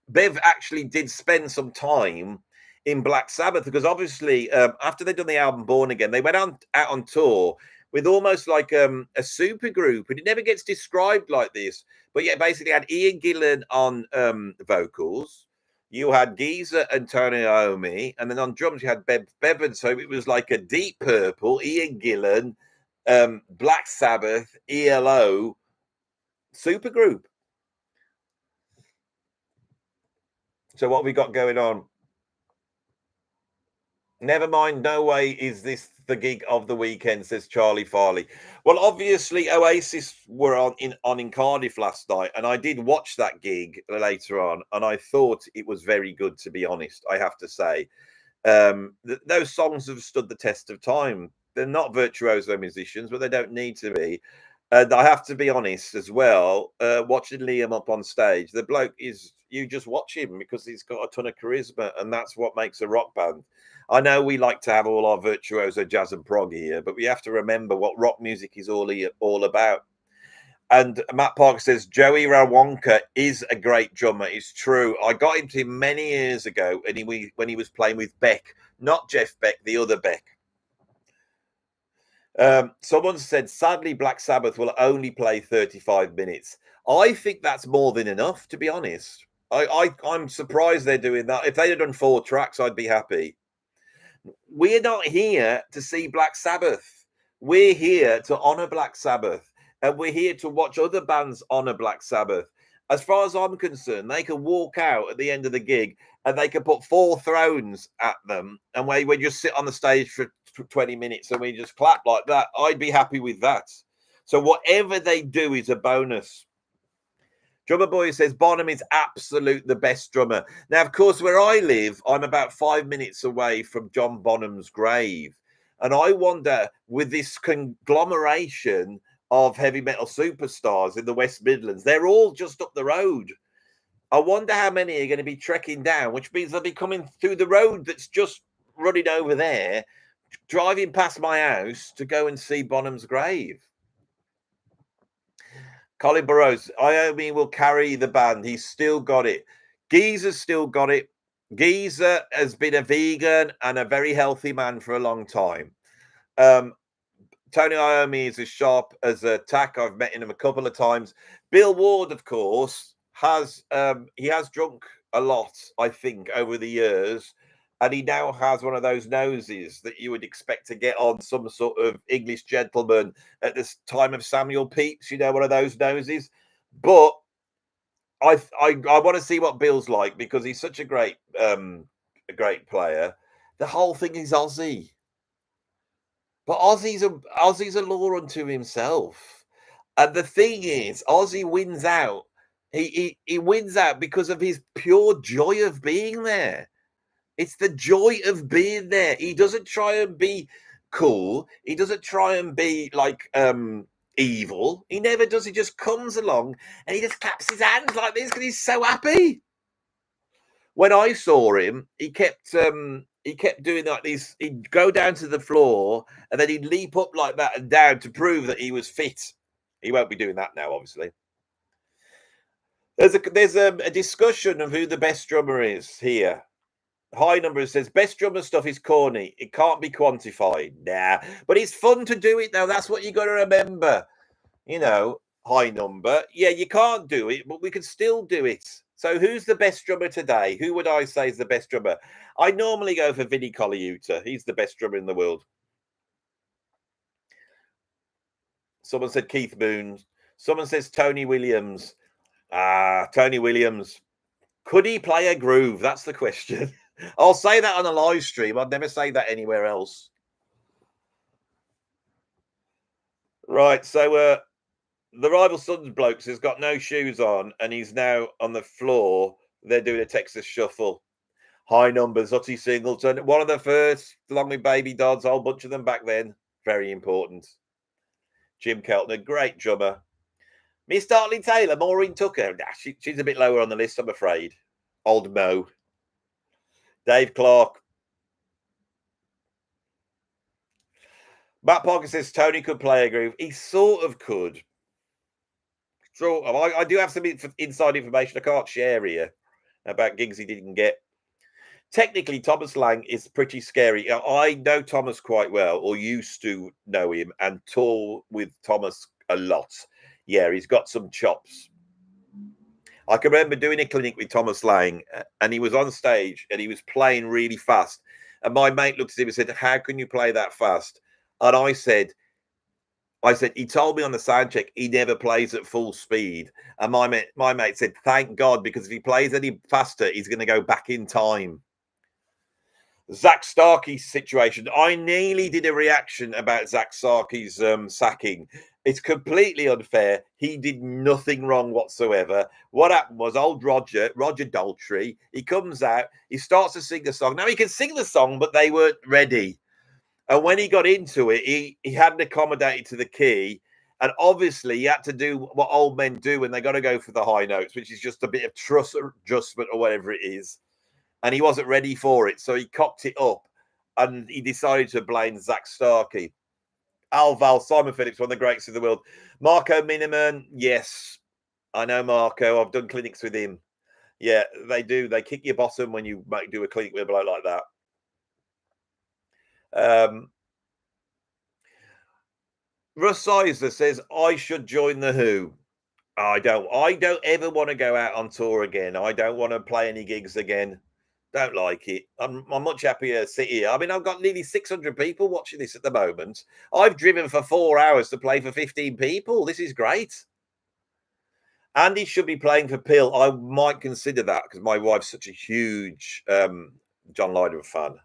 Bev actually did spend some time in Black Sabbath because obviously after they'd done the album Born Again, they went out on tour with almost like a super group, and it never gets described like this. But yeah, basically had Ian Gillan on vocals. You had Geezer and Tony Iommi, and then on drums you had Bevan. So it was like a Deep Purple, Ian Gillan, Black Sabbath, ELO supergroup. So what have we got going on? Never mind, no way is this the gig of the weekend, says Charlie Farley. Well, obviously Oasis were on in Cardiff last night, and I did watch that gig later on, and I thought it was very good, to be honest, I have to say. Those songs have stood the test of time. They're not virtuoso musicians, but they don't need to be. And I have to be honest as well, watching Liam up on stage, the bloke is, you just watch him because he's got a ton of charisma, and that's what makes a rock band. I know we like to have all our virtuoso jazz and prog here, but we have to remember what rock music is all about. And Matt Parker says Joey Rawonka is a great drummer. It's true. I got into him many years ago, and when he was playing with Beck, not Jeff Beck, the other Beck. Someone said, sadly, Black Sabbath will only play 35 minutes. I think that's more than enough, to be honest. I'm surprised they're doing that. If they'd have done 4 tracks, I'd be happy. We're not here to see Black Sabbath. We're here to honor Black Sabbath, and we're here to watch other bands honor Black Sabbath. As far as I'm concerned, they can walk out at the end of the gig and they can put 4 thrones at them, and we just sit on the stage for 20 minutes and we just clap like that. I'd be happy with that. So whatever they do is a bonus. Drummer Boy says Bonham is absolute the best drummer. Now, of course, where I live, I'm about 5 minutes away from John Bonham's grave. And I wonder, with this conglomeration of heavy metal superstars in the West Midlands, they're all just up the road. I wonder how many are going to be trekking down, which means they'll be coming through the road that's just running over there, driving past my house to go and see Bonham's grave. Colin Burrows, Iommi will carry the band. He's still got it. Geezer's still got it. Geezer has been a vegan and a very healthy man for a long time. Tony Iommi is as sharp as a tack. I've met him a couple of times. Bill Ward, of course, has drunk a lot, I think, over the years. And he now has one of those noses that you would expect to get on some sort of English gentleman at this time of Samuel Pepys, one of those noses. But I want to see what Bill's like because he's such a great player. The whole thing is Aussie. But Ozzy's a law unto himself. And the thing is, Ozzy wins out. He wins out because of his pure joy of being there. It's the joy of being there. He doesn't try and be cool. He doesn't try and be like evil. He never does. He just comes along and he just claps his hands like this because he's so happy. when I saw him, he kept doing like these. He'd go down to the floor and then he'd leap up like that and down to prove that he was fit. He won't be doing that now, obviously. There's a discussion of who the best drummer is here. High number says best drummer stuff is corny. It can't be quantified. Nah, but it's fun to do it though. That's what you got to remember. You know, high number. Yeah, you can't do it, but we can still do it. So who's the best drummer today? Who would I say is the best drummer? I normally go for Vinnie Colaiuta. He's the best drummer in the world. Someone said Keith Moon. Someone says Tony Williams. Tony Williams. Could he play a groove? That's the question. I'll say that on a live stream. I'd never say that anywhere else. Right, so the Rival Sons blokes has got no shoes on and he's now on the floor. They're doing a Texas Shuffle. High numbers, Utty Singleton. One of the first, along with Baby Dodds, a whole bunch of them back then. Very important. Jim Keltner, great drummer. Miss Dartley Taylor, Maureen Tucker. She's a bit lower on the list, I'm afraid. Old Mo. Dave Clark. Matt Parker says Tony could play a groove. He sort of could. Sort of. I do have some inside information I can't share here about gigs he didn't get. Technically, Thomas Lang is pretty scary. I know Thomas quite well, or used to know him, and tour with Thomas a lot. Yeah, he's got some chops. I can remember doing a clinic with Thomas Lang, and he was on stage, and he was playing really fast. And my mate looked at him and said, "How can you play that fast?" And I said, he told me on the sound check he never plays at full speed. And my mate said, "Thank God, because if he plays any faster, he's going to go back in time." Zach Starkey's situation. I nearly did a reaction about Zach Starkey's sacking. It's completely unfair. He did nothing wrong whatsoever. What happened was old Roger Daltrey, he comes out, he starts to sing the song. Now he can sing the song, but they weren't ready. And when he got into it, he hadn't accommodated to the key. And obviously he had to do what old men do when they got to go for the high notes, which is just a bit of truss adjustment or whatever it is. And he wasn't ready for it. So he cocked it up and he decided to blame Zach Starkey. Val, Simon Phillips, one of the greats in the world. Marco Miniman, yes. I know Marco. I've done clinics with him. Yeah, they do. They kick your bottom when you do a clinic with a bloke like that. Russ Eisler says, I should join the Who. I don't ever want to go out on tour again. I don't want to play any gigs again. Don't like it. I'm much happier sit here. I mean, I've got nearly 600 people watching this at the moment. I've driven for 4 hours to play for 15 people. This is great. Andy should be playing for Pill. I might consider that because my wife's such a huge John Lydon fan.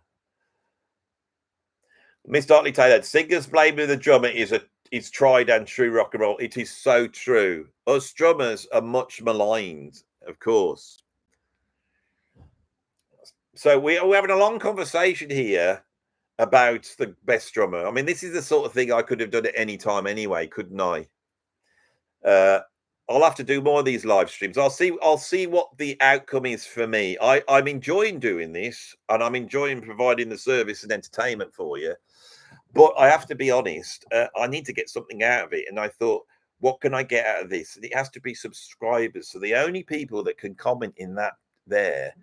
Miss Dartley Taylor, singers blaming the drummer is tried and true rock and roll. It is so true. Us drummers are much maligned, of course. So we're having a long conversation here about the best drummer. I mean, this is the sort of thing I could have done at any time anyway, couldn't I? I'll have to do more of these live streams. I'll see what the outcome is for me. I'm enjoying doing this, and I'm enjoying providing the service and entertainment for you. But I have to be honest, I need to get something out of it. And I thought, what can I get out of this? And it has to be subscribers. So the only people that can comment in that there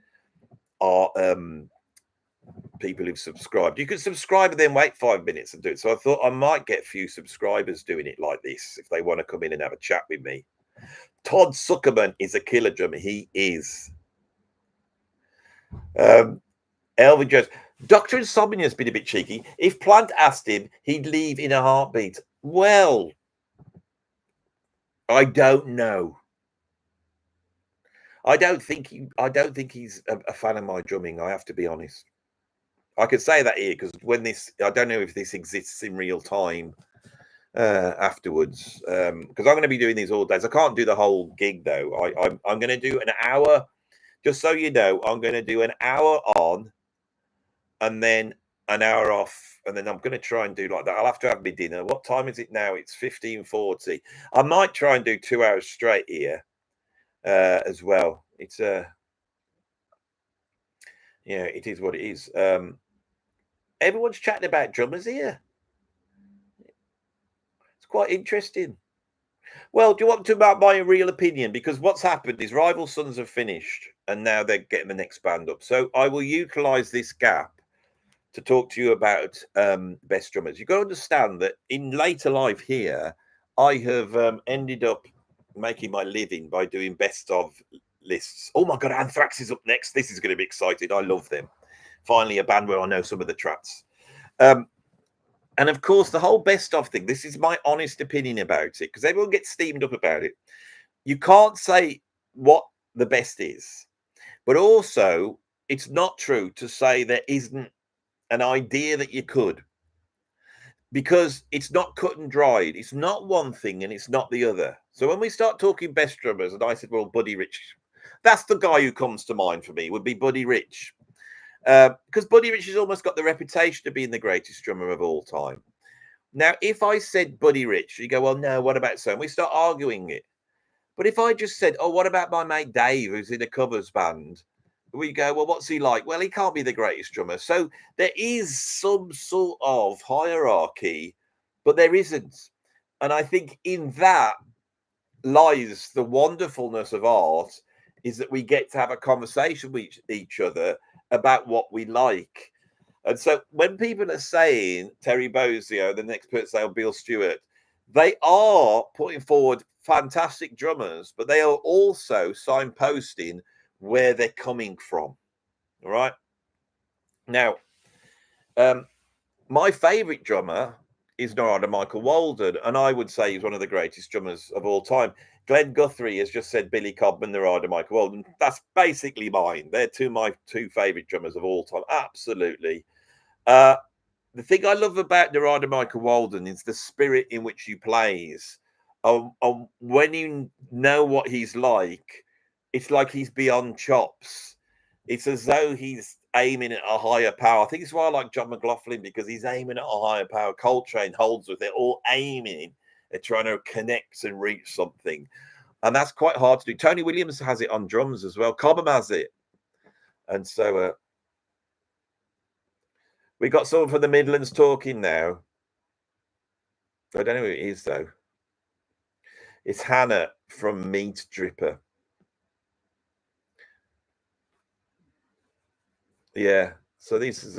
are people who've subscribed. You can subscribe and then wait 5 minutes and do it. So I thought I might get a few subscribers doing it like this if they want to come in and have a chat with me. Todd Zuckerman is a killer drummer. He is. Elvin Jones. Dr. Insomnia has been a bit cheeky. If Plant asked him, he'd leave in a heartbeat. Well, I don't know. I don't think he's a fan of my drumming. I have to be honest. I could say that here because I don't know if this exists in real time afterwards because I'm going to be doing these all days. I can't do the whole gig though. I'm going to do an hour. Just so you know, I'm going to do an hour on and then an hour off, and then I'm going to try and do like that. I'll have to have my dinner. What time is it now? It's 15:40. I might try and do 2 hours straight here as well. It's Yeah, it is what it is. Everyone's chatting about drummers here. It's quite interesting. Well, do you want to about my real opinion? Because what's happened is Rival Sons have finished and now they're getting the next band up. So I will utilize this gap to talk to you about best drummers. You've got to understand that in later life here, I have ended up making my living by doing best of lists. Oh my God, Anthrax is up next. This is going to be exciting. I love them. Finally, a band where I know some of the tracks. And of course, the whole best of thing, this is my honest opinion about it, because everyone gets steamed up about it. You can't say what the best is, but also it's not true to say there isn't an idea that you could, because it's not cut and dried. It's not one thing and it's not the other. So when we start talking best drummers, and I said, well, Buddy Rich, that's the guy who comes to mind for me, would be Buddy Rich. Because Buddy Rich has almost got the reputation of being the greatest drummer of all time. Now, if I said Buddy Rich, you go, well, no, what about so? And we start arguing it. But if I just said, oh, what about my mate Dave, who's in a covers band? We go, well, what's he like? Well, he can't be the greatest drummer. So there is some sort of hierarchy, but there isn't. And I think in that lies the wonderfulness of art, is that we get to have a conversation with each other about what we like. And so when people are saying Terry Bozzio, the next person say Bill Stewart, they are putting forward fantastic drummers, but they are also signposting where they're coming from. All right. Now, my favorite drummer is no other Michael Walden, and I would say he's one of the greatest drummers of all time. Glenn Guthrie has just said Billy Cobham, Narada Michael Walden. That's basically mine. They're my two favorite drummers of all time. Absolutely. The thing I love about Narada Michael Walden is the spirit in which he plays. When you know what he's like, it's like he's beyond chops. It's as though he's aiming at a higher power. I think it's why I like John McLaughlin, because he's aiming at a higher power. Coltrane holds with it, all aiming at trying to connect and reach something. And that's quite hard to do. Tony Williams has it on drums as well. Cobham has it. And so we got someone from the Midlands talking now. I don't know who it is, though. It's Hannah from Meat Dripper. Yeah. So this is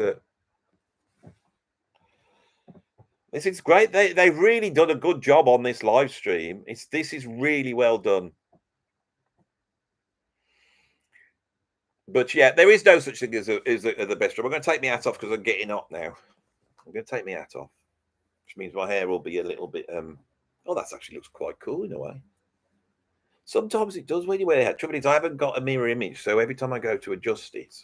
great. They've really done a good job on this live stream. This is really well done. But yeah, there is no such thing as the best drum. I'm going to take my hat off because I'm getting up now. I'm going to take my hat off, which means my hair will be a little bit. Oh, that actually looks quite cool in a way. Sometimes it does when you wear a hat. Trouble is, I haven't got a mirror image, so every time I go to adjust it.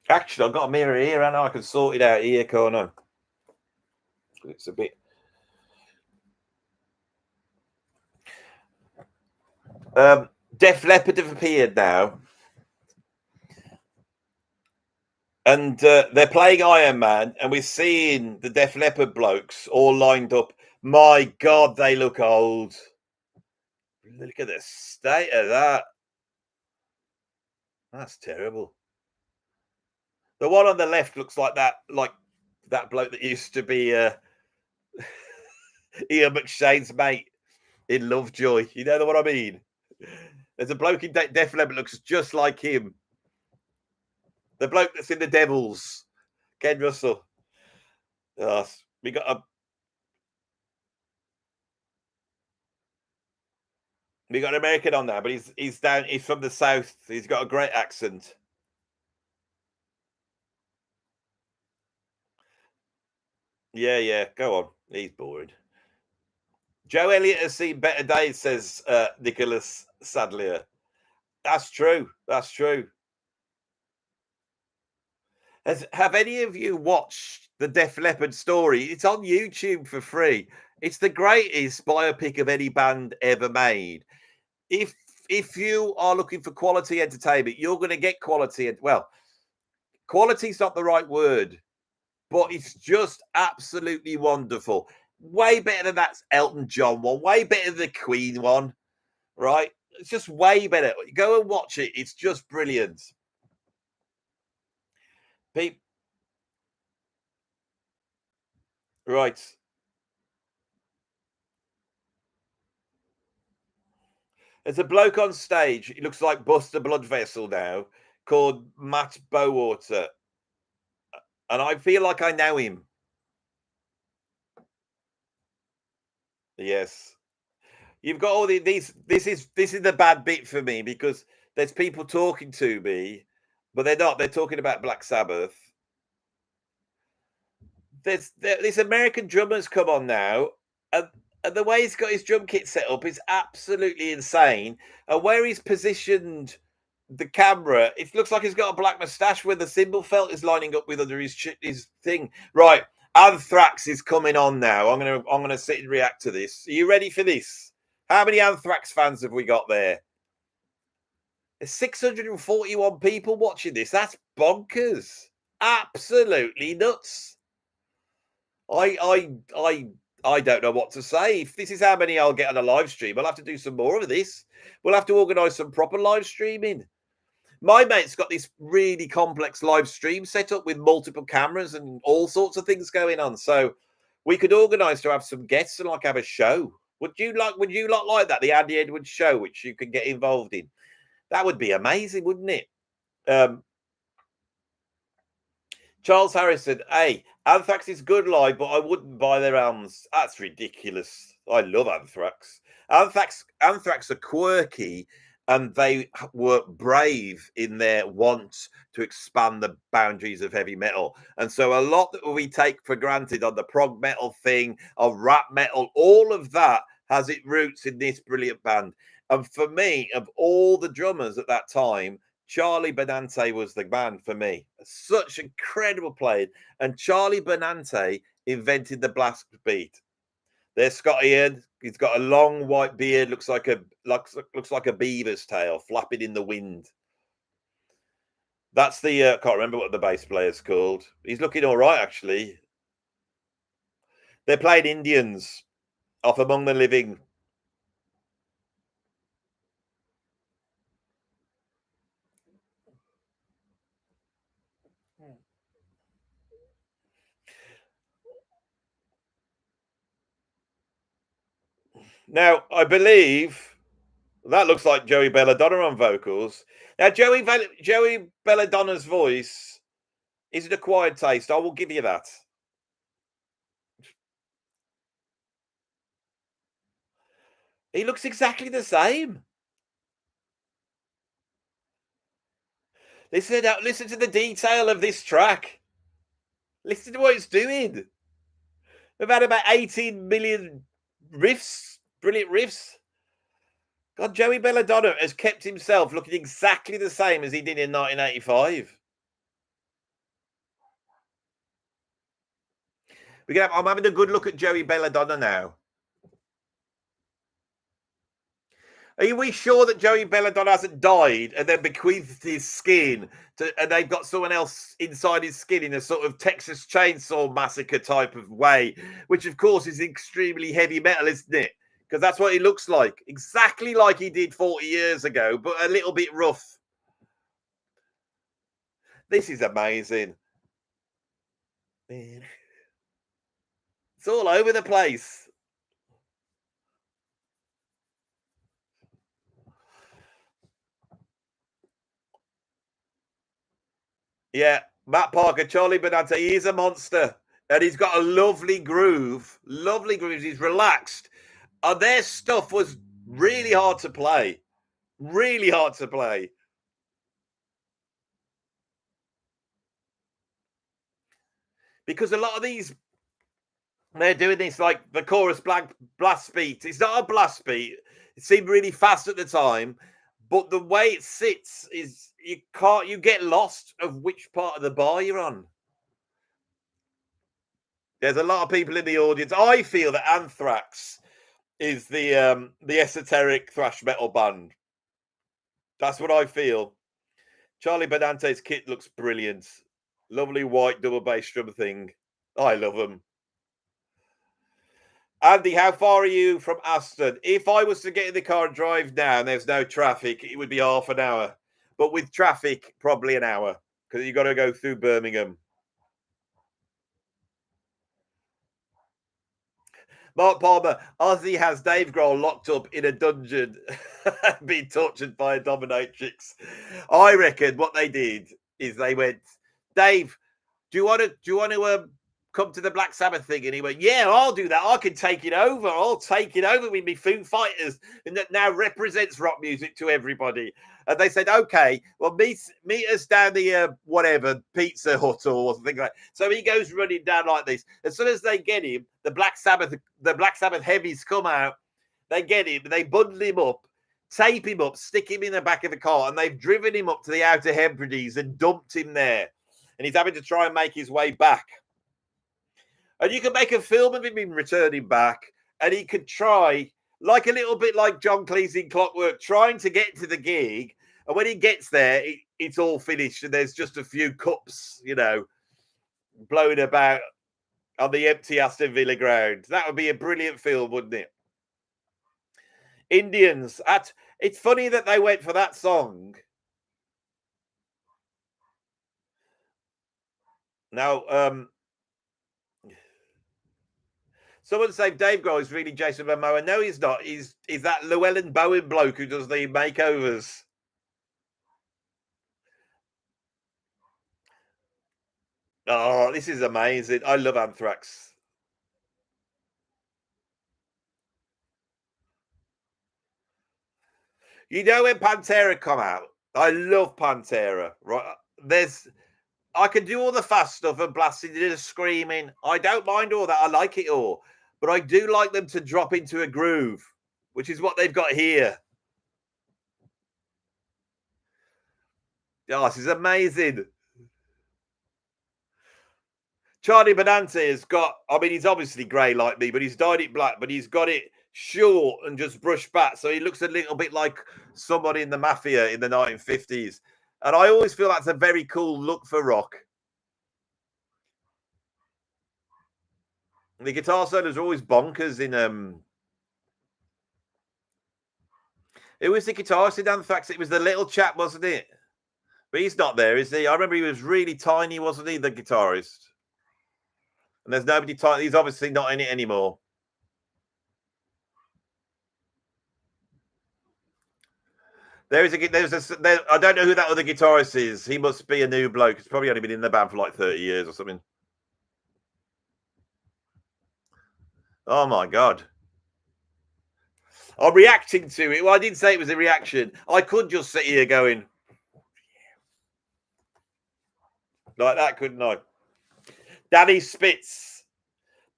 Actually, I've got a mirror here, and I can sort it out here, can't I? It's a bit. Def Leppard have appeared now, and they're playing Iron Man, and we're seeing the Def Leppard blokes all lined up. My God, they look old. Look at the state of that. That's terrible. The one on the left looks like that bloke that used to be Ian McShane's mate in Lovejoy. You know what I mean? There's a bloke in Def Leppard looks just like him. The bloke that's in the Devils, Ken Russell. We got an American on there, but he's from the south. He's got a great accent. Yeah, go on. He's boring. Joe Elliott has seen better days, says Nicholas Sadlier. That's true. Have any of you watched the Def Leppard story? It's on YouTube for free. It's the greatest biopic of any band ever made. If you are looking for quality entertainment, you're going to get quality. Well, quality's not the right word, but it's just absolutely wonderful. Way better than that Elton John one. Way better than the Queen one, right? It's just way better. Go and watch it. It's just brilliant. Right. There's a bloke on stage. He looks like Buster Blood Vessel now, called Matt Bowater, and I feel like I know him. Yes, you've got all these. This is the bad bit for me because there's people talking to me, but they're not. They're talking about Black Sabbath. This American drummer's come on now, and, and the way he's got his drum kit set up is absolutely insane. And where he's positioned the camera, it looks like he's got a black moustache where the cymbal felt is lining up with under his thing. Right, Anthrax is coming on now. I'm gonna sit and react to this. Are you ready for this? How many Anthrax fans have we got there? There's 641 people watching this. That's bonkers. Absolutely nuts. I don't know what to say. If this is how many I'll get on a live stream, I'll have to do some more of this. We'll have to organise some proper live streaming. My mate's got this really complex live stream set up with multiple cameras and all sorts of things going on. So we could organise to have some guests and like have a show. Would you lot like that? The Andy Edwards show, which you can get involved in. That would be amazing, wouldn't it? Charles Harrison, hey, Anthrax is good live, but I wouldn't buy their albums. That's ridiculous. I love Anthrax. Anthrax are quirky, and they were brave in their want to expand the boundaries of heavy metal. And so a lot that we take for granted on the prog metal thing, of rap metal, all of that has its roots in this brilliant band. And for me, of all the drummers at that time, Charlie Benante was the man for me. Such incredible playing. And Charlie Benante invented the blast beat. There's Scott Ian. He's got a long white beard, looks like a beaver's tail flapping in the wind. That's the can't remember what the bass player's called. He's looking all right, actually. They're playing Indians off Among the Living. Now, I believe that looks like Joey Belladonna on vocals. Now, Joey Belladonna's voice is an acquired taste. I will give you that. He looks exactly the same. Listen to the detail of this track. Listen to what it's doing. We've had about 18 million riffs, brilliant riffs. God, Joey Belladonna has kept himself looking exactly the same as he did in 1985. I'm having a good look at Joey Belladonna now. Are we sure that Joey Belladonna hasn't died and then bequeathed his skin and they've got someone else inside his skin in a sort of Texas Chainsaw Massacre type of way, which of course is extremely heavy metal, isn't it? Because that's what he looks like. Exactly like he did 40 years ago, but a little bit rough. This is amazing. It's all over the place. Yeah, Matt Parker, Charlie Benante, he is a monster. And he's got a lovely groove. Lovely grooves. He's relaxed. Their stuff was really hard to play. Really hard to play. Because a lot of these, they're doing this like the chorus blast beat. It's not a blast beat. It seemed really fast at the time. But the way it sits is you get lost of which part of the bar you're on. There's a lot of people in the audience. I feel that Anthrax is the esoteric thrash metal band. That's what I feel. Charlie Benante's kit looks brilliant. Lovely white double bass drum thing. I love them. Andy, how far are you from Aston? If I was to get in the car and drive now and there's no traffic, it would be half an hour. But with traffic, probably an hour because you've got to go through Birmingham. Mark Palmer, Ozzy has Dave Grohl locked up in a dungeon, being tortured by a dominatrix. I reckon what they did is they went, Dave, do you want to come to the Black Sabbath thing? And he went, yeah, I'll do that. I can take it over. I'll take it over with me Foo Fighters, and that now represents rock music to everybody. And they said, okay, well, meet us down the whatever Pizza Hut or something like that. So he goes running down like this. As soon as they get him, the Black Sabbath heavies come out. They get him, they bundle him up, tape him up, stick him in the back of the car, and they've driven him up to the Outer Hebrides and dumped him there. And he's having to try and make his way back. And you can make a film of him returning back, and he could try, like a little bit like John Cleese in Clockwork, trying to get to the gig. And when he gets there, it's all finished, and there's just a few cups, blowing about on the empty Aston Villa ground. That would be a brilliant film, wouldn't it? Indians. It's funny that they went for that song. Now, someone say Dave Grohl is really Jason Momoa. No, he's not. He's that Llewellyn Bowen bloke who does the makeovers. Oh, this is amazing. I love Anthrax. You know when Pantera come out? I love Pantera. Right? I can do all the fast stuff and blasting and screaming. I don't mind all that. I like it all. But I do like them to drop into a groove, which is what they've got here. Oh, this is amazing. Charlie Benante has got, he's obviously grey like me, but he's dyed it black, but he's got it short and just brushed back. So he looks a little bit like somebody in the mafia in the 1950s. And I always feel that's a very cool look for rock. The guitar solos are always bonkers in Who was the guitarist in Anthrax? It was the little chap, wasn't it? But he's not there, is he? I remember he was really tiny, wasn't he, the guitarist? And there's nobody tiny. He's obviously not in it anymore. I don't know who that other guitarist is. He must be a new bloke. He's probably only been in the band for like 30 years or something. Oh my God. I'm reacting to it. Well, I didn't say it was a reaction. I could just sit here going like that, couldn't I? Danny Spitz.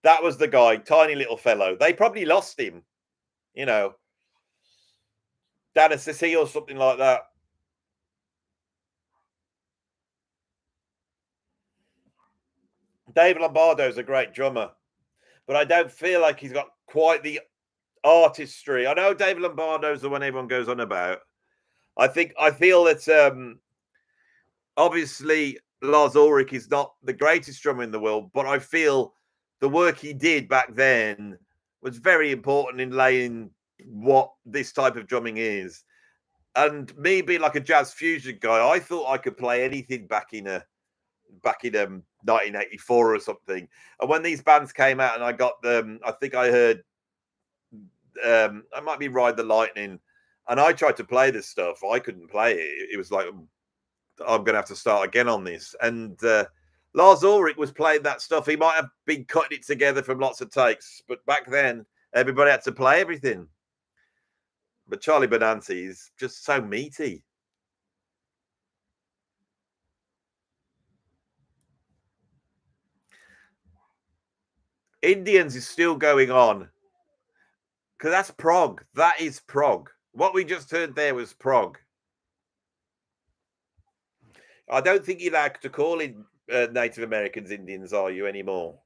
That was the guy, tiny little fellow. They probably lost him, Danny Sissi or something like that. Dave Lombardo's a great drummer, but I don't feel like he's got quite the artistry. I know Dave Lombardo's the one everyone goes on about. I feel that obviously Lars Ulrich is not the greatest drummer in the world, but I feel the work he did back then was very important in laying what this type of drumming is. And me being like a jazz fusion guy, I thought I could play anything back in 1984 or something. And when these bands came out and I got them, I think I heard I might be Ride the Lightning, and I tried to play this stuff. I couldn't play it. It was like I'm going to have to start again on this. And Lars Ulrich was playing that stuff. He might have been cutting it together from lots of takes, but back then everybody had to play everything. But Charlie Benante is just so meaty. Indians is still going on because that's prog. That is prog. What we just heard there was prog. I don't think you're allowed to call it Native Americans Indians, are you, anymore?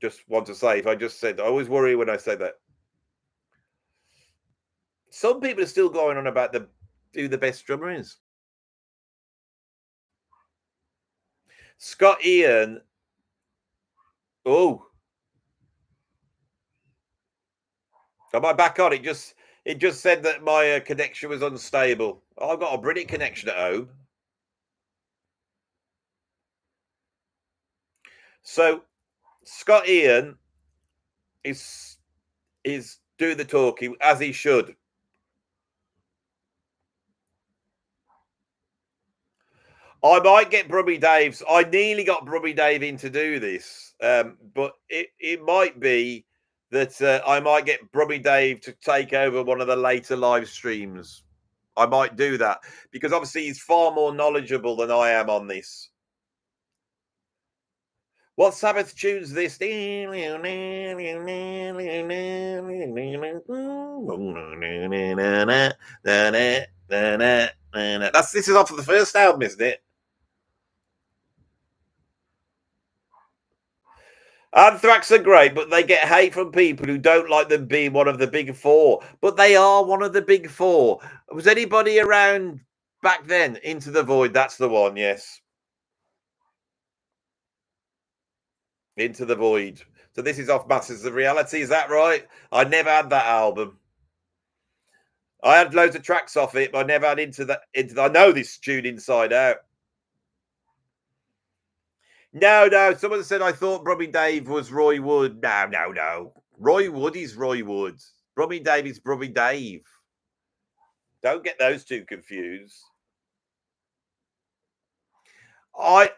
Just want to say, if I just said, I always worry when I say that. Some people are still going on about who the best drummer is. Scott Ian Oh, am I back on? It just said that my connection was unstable. Oh, I've got a brilliant connection at home. So Scott Ian is doing the talking as he should. I might get Brummy Dave's. I nearly got Brummy Dave in to do this, but it might be that I might get Brummy Dave to take over one of the later live streams. I might do that because obviously he's far more knowledgeable than I am on this. What Sabbath tunes this? That's this is off of the first album, isn't it? Anthrax are great, but they get hate from people who don't like them being one of the big four. But they are one of the big four. Was anybody around back then? Into the Void, that's the one, yes. Into the Void. So this is off Masters of Reality, is that right? I never had that album. I had loads of tracks off it, but I never had I know this tune inside out. No. Someone said I thought Brummy Dave was Roy Wood. No. Roy Wood is Roy Wood. Brummy Dave is Brummy Dave. Don't get those two confused.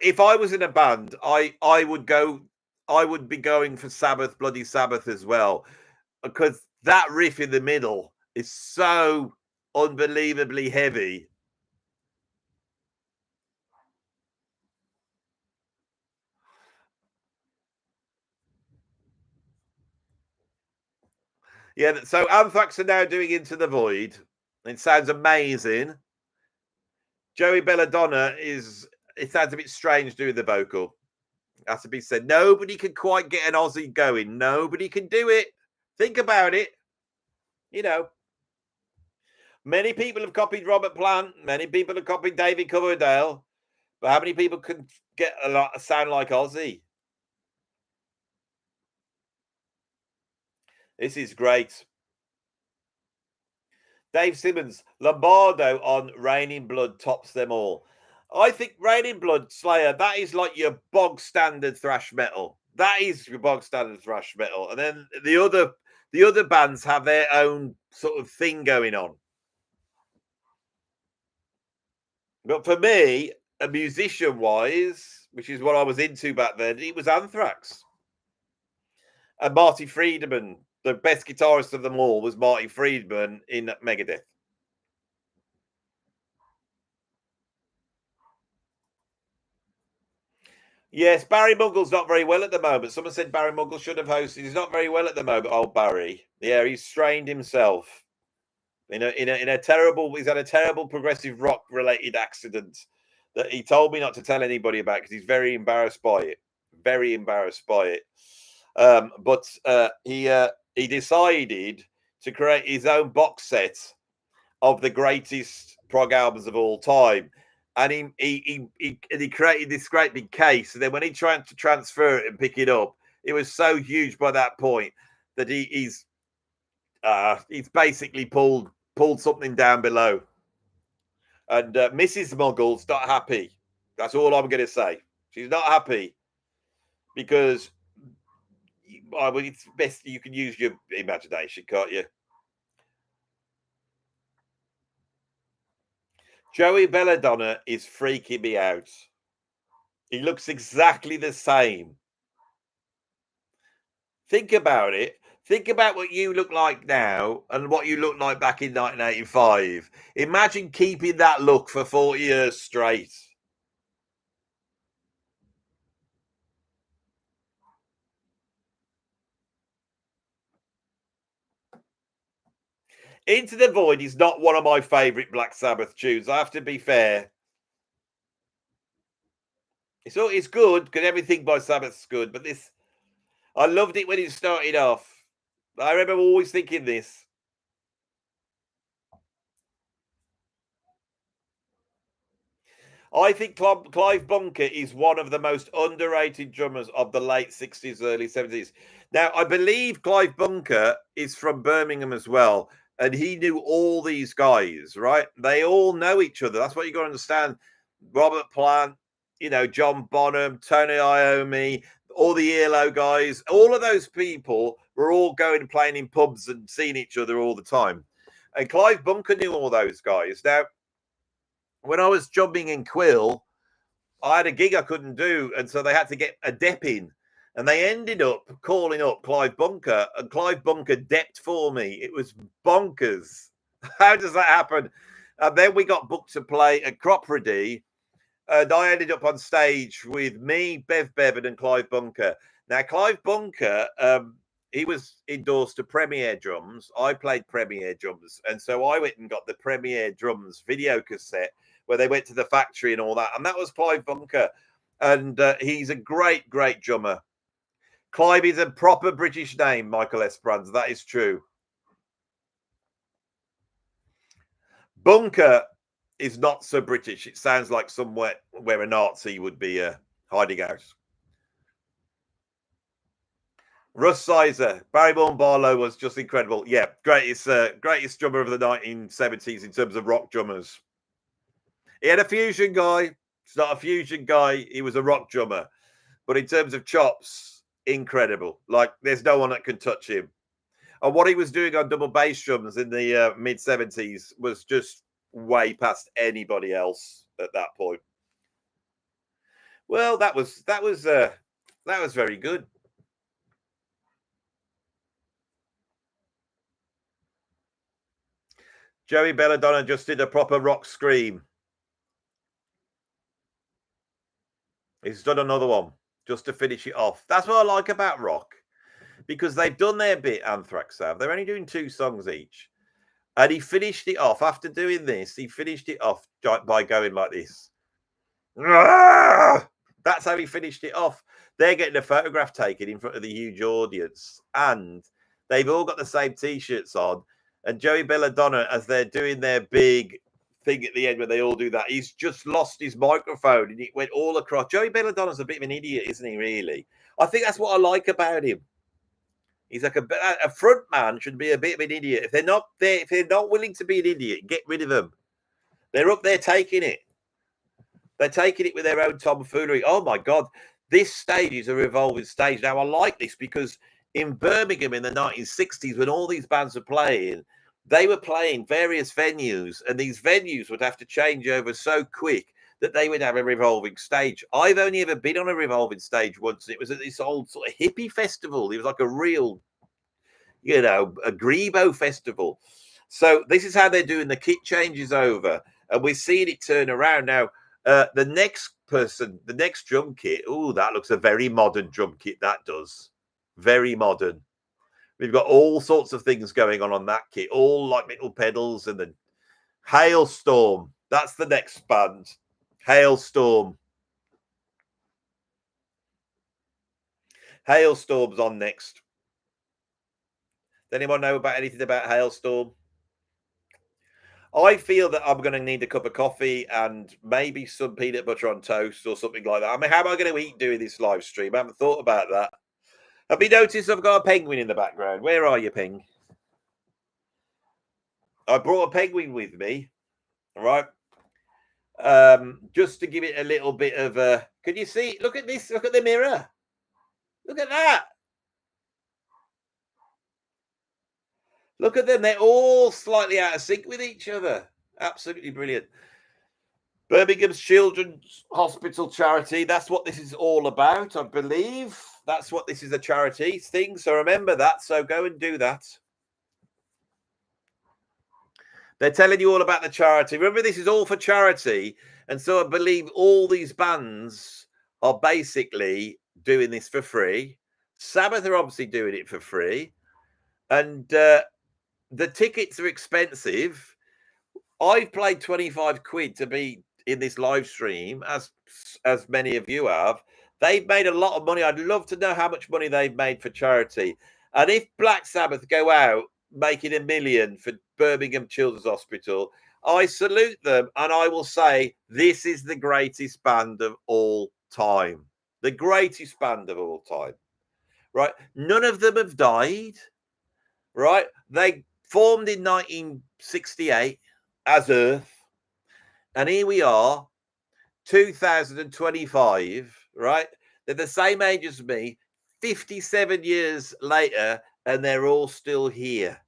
If I was in a band, I would be going for Sabbath, Bloody Sabbath as well, because that riff in the middle is so unbelievably heavy. Yeah, so Anthrax are now doing Into the Void. It sounds amazing. Joey Belladonna it sounds a bit strange doing the vocal. Has to be said. Nobody can quite get an Aussie going. Nobody can do it. Think about it. You know, many people have copied Robert Plant. Many people have copied David Coverdale. But how many people can get a lot sound like Ozzy? This is great. Dave Simmons, Lombardo on Rain in Blood tops them all. I think Rain in Blood, Slayer, that is like your bog standard thrash metal. That is your bog standard thrash metal. And then the other bands have their own sort of thing going on. But for me, a musician wise, which is what I was into back then, it was Anthrax. And Marty Friedman, the best guitarist of them all, was Marty Friedman in Megadeth. Yes, Barry Muggle's not very well at the moment. Someone said Barry Muggle should have hosted. He's not very well at the moment. Oh, Barry. Yeah, he's strained himself. In a terrible. He's had a terrible progressive rock related accident that he told me not to tell anybody about because he's very embarrassed by it. Very embarrassed by it. But he decided to create his own box set of the greatest prog albums of all time. And he created this great big case. And then when he tried to transfer it and pick it up, it was so huge by that point that he's basically pulled something down below. And Mrs. Muggle's not happy. That's all I'm going to say. She's not happy because it's best you can use your imagination, can't you? Joey Belladonna is freaking me out. He looks exactly the same. Think about it. Think about what you look like now and what you looked like back in 1985. Imagine keeping that look for 40 years straight. Into the Void is not one of my favourite Black Sabbath tunes. I have to be fair. It's good because everything by Sabbath's good, but I loved it when it started off. I remember always thinking this. I think Clive Bunker is one of the most underrated drummers of the late 60s, early 70s. Now, I believe Clive Bunker is from Birmingham as well, and he knew all these guys, right? They all know each other. That's what you got to understand. Robert Plant, John Bonham, Tony Iommi, all the ELO guys, all of those people were all going and playing in pubs and seeing each other all the time. And Clive Bunker knew all those guys. Now, when I was jobbing in Quill, I had a gig I couldn't do, and so they had to get a dep in. And they ended up calling up Clive Bunker, and Clive Bunker depped for me. It was bonkers. How does that happen? And then we got booked to play at Cropredy, and I ended up on stage with me, Bev Bevan, and Clive Bunker. Now, Clive Bunker, he was endorsed to Premier Drums. I played Premier Drums, and so I went and got the Premier Drums video cassette where they went to the factory and all that. And that was Clive Bunker. And he's a great, great drummer. Clive is a proper British name, Michael Esperanza. That is true. Bunker is not so British. It sounds like somewhere where a Nazi would be hiding out. Russ Sizer, Barrymore Barlow was just incredible. Yeah, greatest drummer of the 1970s in terms of rock drummers. He had a fusion guy. He's not a fusion guy. He was a rock drummer. But in terms of chops, incredible. Like, there's no one that can touch him. And what he was doing on double bass drums in the mid-70s was just way past anybody else at that point. Well, that was very good. Joey Belladonna just did a proper rock scream. He's done another one just to finish it off. That's what I like about rock, because they've done their bit, Anthrax have. They're only doing 2 songs each. And he finished it off. After doing this, he finished it off by going like this. That's how he finished it off. They're getting a photograph taken in front of the huge audience. And they've all got the same T-shirts on. And Joey Belladonna, as they're doing their big thing at the end where they all do that, he's just lost his microphone and it went all across. Joey Belladonna's a bit of an idiot, isn't he, really? I think that's what I like about him. He's like a front man should be a bit of an idiot. If they're not willing to be an idiot, get rid of them. They're up there taking it. They're taking it with their own tomfoolery. Oh my God, this stage is a revolving stage. Now I like this because in Birmingham in the 1960s, when all these bands were playing, they were playing various venues, and these venues would have to change over so quick that they would have a revolving stage. I've only ever been on a revolving stage once. It was at this old sort of hippie festival. It was like a real, a Grebo festival. So this is how they're doing the kit changes over. And we're seeing it turn around. Now, the next drum kit, that looks a very modern drum kit. That does. Very modern. We've got all sorts of things going on that kit. All like little pedals and then Halestorm. That's the next band. Halestorm. Halestorm's on next. Does anyone know about anything about Halestorm? I feel that I'm going to need a cup of coffee and maybe some peanut butter on toast or something like that. I mean, how am I going to eat doing this live stream? I haven't thought about that. Have you noticed I've got a penguin in the background? Where are you, Ping? I brought a penguin with me, all right? Just to give it a little bit of a... Can you see? Look at this. Look at the mirror. Look at that. Look at them. They're all slightly out of sync with each other. Absolutely brilliant. Birmingham's Children's Hospital charity. That's what this is all about, I believe. That's what this is, a charity thing. So remember that. So go and do that. They're telling you all about the charity. Remember, this is all for charity. And so I believe all these bands are basically doing this for free. Sabbath are obviously doing it for free. And the tickets are expensive. I've paid 25 quid to be in this live stream, as many of you have. They've made a lot of money. I'd love to know how much money they've made for charity. And if Black Sabbath go out making $1 million for Birmingham Children's Hospital, I salute them, and I will say this is the greatest band of all time. The greatest band of all time. Right? None of them have died. Right? They formed in 1968 as Earth, and here we are, 2025. Right? They're the same age as me, 57 years later, and they're all still here,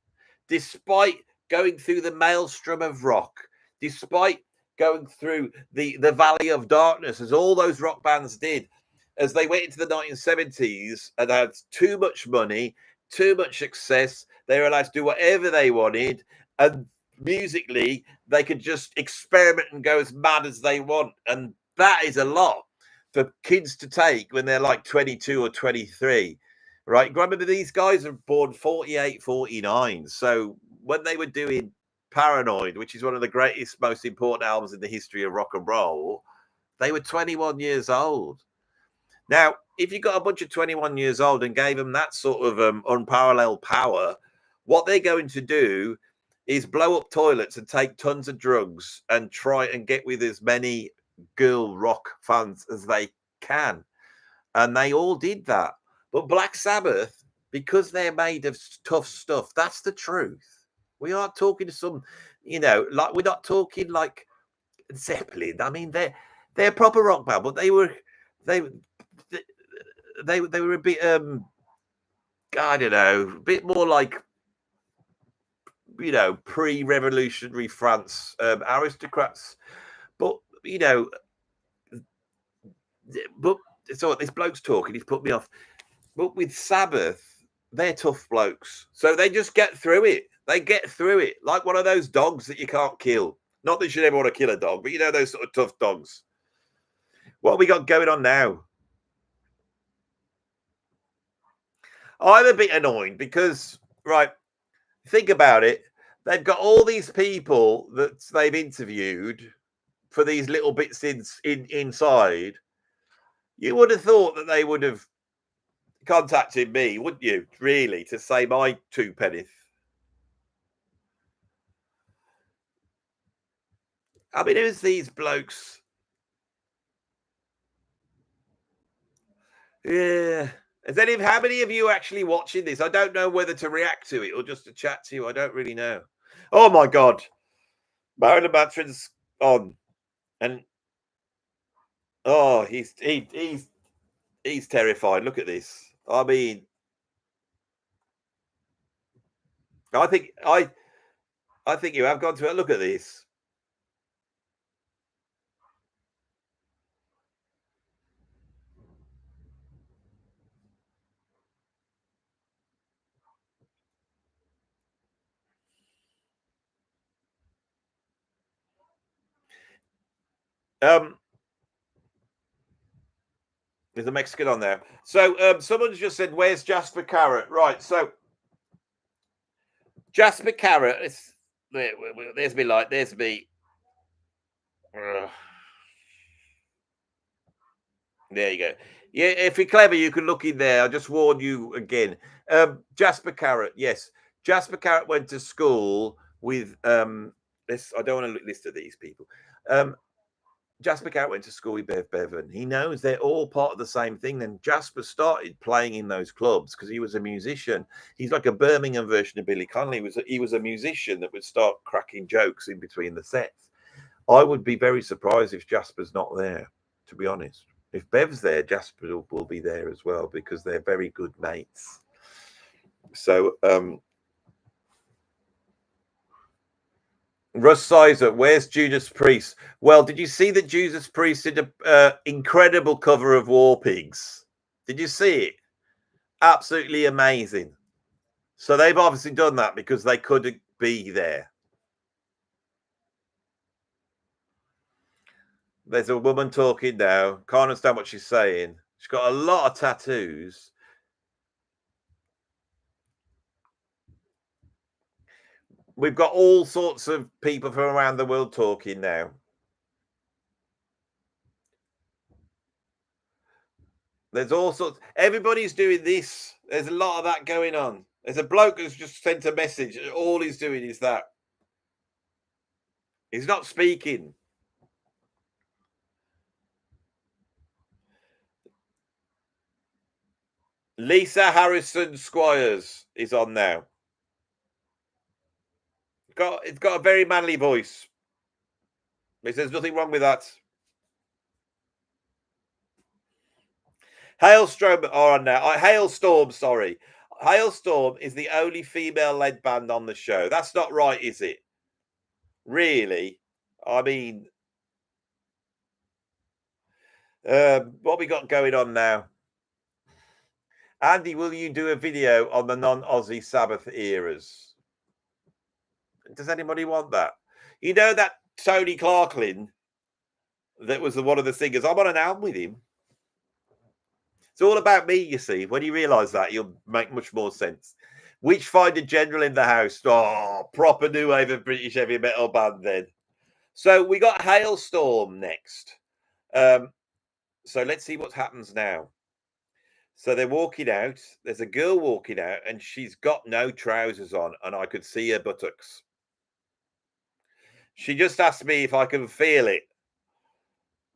despite going through the maelstrom of rock, despite going through the valley of darkness, as all those rock bands did, as they went into the 1970s and had too much money, too much success. They were allowed to do whatever they wanted, and musically they could just experiment and go as mad as they want. And that is a lot for kids to take when they're like 22 or 23. Right. Remember, these guys are born 48, 49. So when they were doing Paranoid, which is one of the greatest, most important albums in the history of rock and roll, they were 21 years old. Now, if you got a bunch of 21 years old and gave them that sort of unparalleled power, what they're going to do is blow up toilets and take tons of drugs and try and get with as many girl rock fans as they can. And they all did that. But Black Sabbath, because they're made of tough stuff, that's the truth. We aren't talking to some, like we're not talking like Zeppelin. I mean, they're a proper rock band, but they were a bit I don't know, a bit more like pre-revolutionary France aristocrats. But but so this bloke's talking, he's put me off. But with Sabbath, they're tough blokes. So they just get through it. They get through it like one of those dogs that you can't kill. Not that you should ever want to kill a dog, but those sort of tough dogs. What have we got going on now? I'm a bit annoyed because, right, think about it. They've got all these people that they've interviewed for these little bits inside. You would have thought that they would have contacted me, wouldn't you, really, to say my two pennies? I mean, who's these blokes? Yeah. How many of you are actually watching this? I don't know whether to react to it or just to chat to you. I don't really know. Oh my God. Marilyn Manson's on. And oh, he's terrified. Look at this. I mean, I think you have gone to it. Look at this. There's a Mexican on there. So someone's just said, "Where's Jasper Carrot?" Right. So Jasper Carrot. There's me. Like there's me. There you go. Yeah, if you're clever, you can look in there. I just warn you again. Jasper Carrot. Yes, Jasper Carrot went to school with this. I don't want to list of these people. Jasper Carrot went to school with Bev Bevan. He knows they're all part of the same thing. Then Jasper started playing in those clubs because he was a musician. He's like a Birmingham version of Billy Connolly. He was a musician that would start cracking jokes in between the sets. I would be very surprised if Jasper's not there, to be honest. If Bev's there, Jasper will be there as well because they're very good mates. So, Russ Sizer, where's Judas Priest? Well, did you see that Judas Priest did an incredible cover of War Pigs? Did you see it? Absolutely amazing. So they've obviously done that because they couldn't be there. There's a woman talking now. Can't understand what she's saying. She's got a lot of tattoos. We've got all sorts of people from around the world talking now. There's all sorts. Everybody's doing this. There's a lot of that going on. There's a bloke who's just sent a message. All he's doing is that. He's not speaking. Lisa Harrison Squires is on now. It's got a very manly voice. There's nothing wrong with that. Halestorm are on now. Halestorm, sorry. Halestorm is the only female-led band on the show. That's not right, is it? Really? I mean, what we got going on now? Andy, will you do a video on the non-Aussie Sabbath eras? Does anybody want that? You know that Tony Clarklin that was one of the singers? I'm on an album with him. It's all about me, you see. When you realise that, you'll make much more sense. Witchfinder General in the house. Oh, proper new wave of British heavy metal band then. So we got Halestorm next. So let's see what happens now. So they're walking out. There's a girl walking out, and she's got no trousers on, and I could see her buttocks. She just asked me if I can feel it.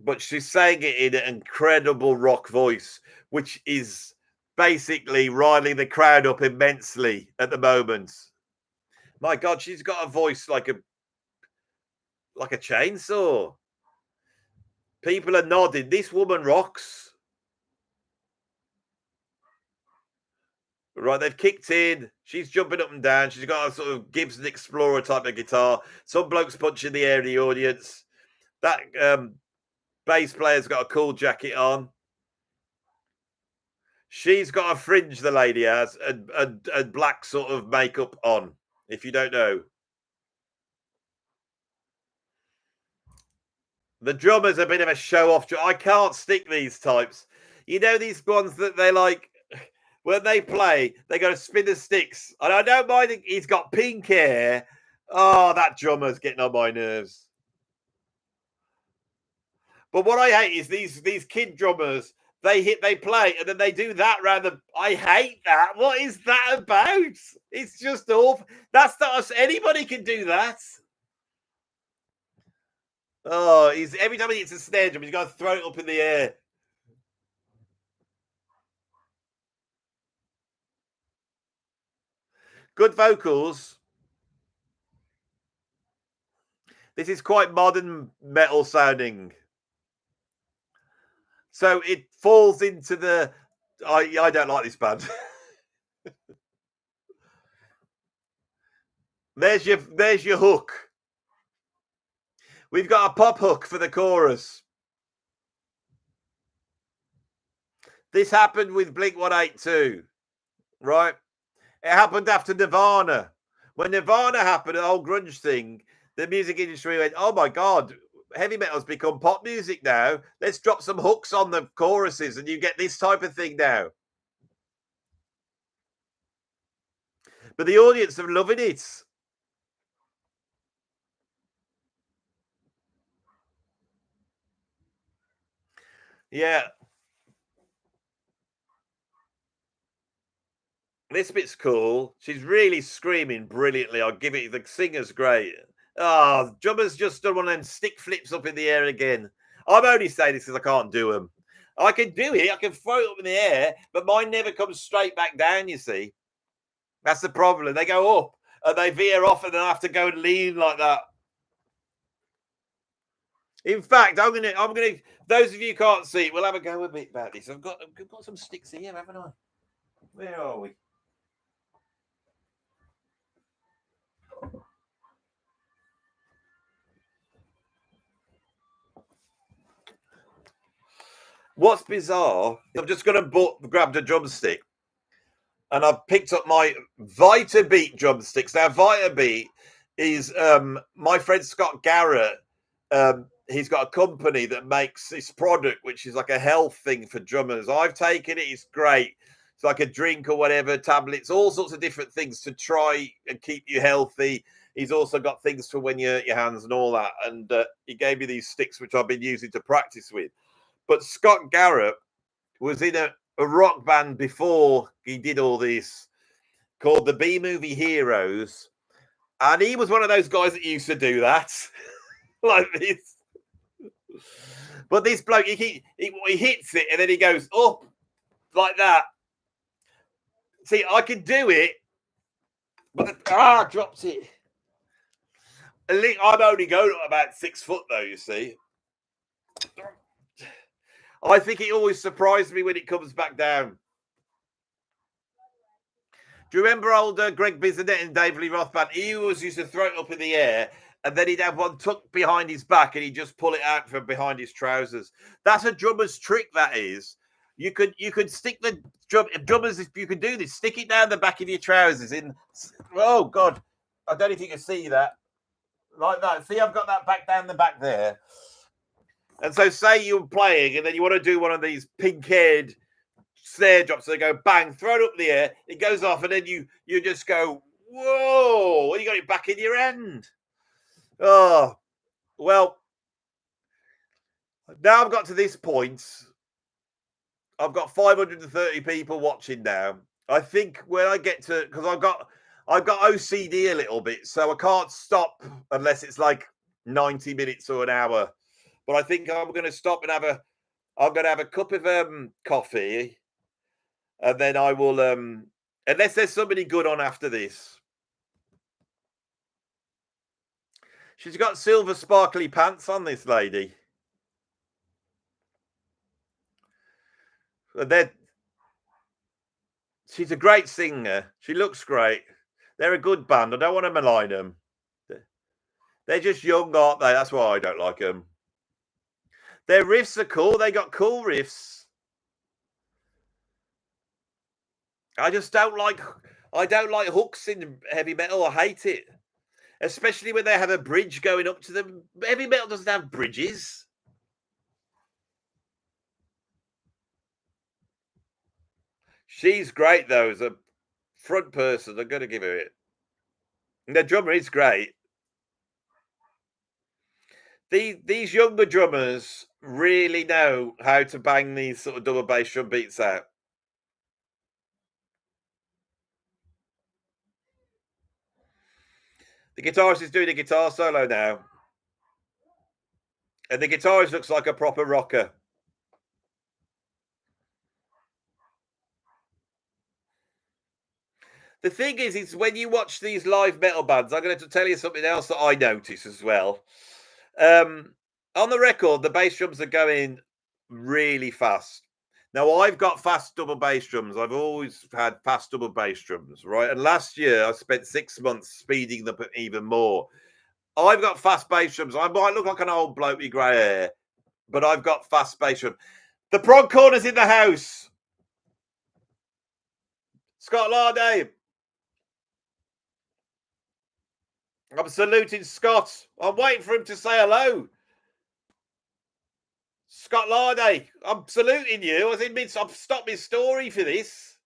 But she's saying it in an incredible rock voice, which is basically riling the crowd up immensely at the moment. My God, she's got a voice like a chainsaw. People are nodding. This woman rocks. Right, they've kicked in. She's jumping up and down. She's got a sort of Gibson Explorer type of guitar. Some blokes punching the air in the audience. That bass player's got a cool jacket on. She's got a fringe, the lady has, and black sort of makeup on, if you don't know. The drummer's a bit of a show-off. I can't stick these types. You know these ones that they like, when they play, they go to spin the sticks. And I don't mind he's got pink hair. Oh, that drummer's getting on my nerves. But what I hate is these kid drummers. They play, and then they do that rather. I hate that. What is that about? It's just awful. That's not us. Anybody can do that. Oh, every time he hits a snare drum, he's got to throw it up in the air. Good vocals. This is quite modern metal sounding. So it falls into the. I don't like this band. There's your hook. We've got a pop hook for the chorus. This happened with Blink-182, right? It happened after Nirvana. When Nirvana happened, the whole grunge thing, the music industry went, oh my God, heavy metal's become pop music now. Let's drop some hooks on the choruses and you get this type of thing now. But the audience are loving it. Yeah. This bit's cool. She's really screaming brilliantly. I'll give it. The singer's great. Oh, drummer's just done one of them stick flips up in the air again. I'm only saying this because I can't do them. I can do it. I can throw it up in the air, but mine never comes straight back down, you see. That's the problem. They go up and they veer off and then I have to go and lean like that. In fact, I'm gonna. Those of you who can't see it, we'll have a go a bit about this. I've got some sticks here, haven't I? Where are we? What's bizarre? I'm just gonna grab the drumstick, and I've picked up my Vita Beat drumsticks. Now, Vita Beat is my friend Scott Garrett. He's got a company that makes this product, which is like a health thing for drummers. I've taken it. It's great. It's like a drink or whatever, tablets, all sorts of different things to try and keep you healthy. He's also got things for when your hands and all that. And he gave me these sticks, which I've been using to practice with. But Scott Garrett was in a rock band before he did all this called the B-Movie Heroes. And he was one of those guys that used to do that. like this. But this bloke, he hits it and then he goes up like that. See, I can do it, but drops it. I'm only going about 6 foot though, you see. I think it always surprised me when it comes back down. Do you remember old Greg Bisonet and Dave Lee Rothband? He always used to throw it up in the air and then he'd have one tucked behind his back and he'd just pull it out from behind his trousers. That's a drummer's trick, that is. You could stick the drummers, if you could do this, stick it down the back of your trousers in. Oh, God. I don't know if you can see that. Like that. See, I've got that back down the back there. And so say you're playing and then you want to do one of these pink-haired snare drops. So they go bang, throw it up in the air. It goes off and then you just go, whoa, you got it back in your end. Oh, well, now I've got to this point. I've got 530 people watching now. I think when I get to, because I've got OCD a little bit, so I can't stop unless it's like 90 minutes or an hour. But I think I'm going to stop and I'm going to have a cup of coffee, and then I will, unless there's somebody good on after this. She's got silver sparkly pants on, this lady. And she's a great singer. She looks great. They're a good band. I don't want to malign them. They're just young, aren't they? That's why I don't like them. Their riffs are cool. They got cool riffs. I don't like hooks in heavy metal. I hate it. Especially when they have a bridge going up to them. Heavy metal doesn't have bridges. She's great, though, as a front person. I'm going to give her it. And the drummer is great. These younger drummers really know how to bang these sort of double bass drum beats out. The guitarist is doing a guitar solo now. And the guitarist looks like a proper rocker. The thing is when you watch these live metal bands, I'm going to tell you something else that I notice as well. On the record, the bass drums are going really fast. Now, I've got fast double bass drums. I've always had fast double bass drums, right? And last year, I spent 6 months speeding them up even more. I've got fast bass drums. I might look like an old bloke with grey hair, but I've got fast bass drums. The prog corner's in the house. Scott Larday. I'm saluting Scott. I'm waiting for him to say hello. Scott Larday, I'm saluting you. I've stopped my story for this.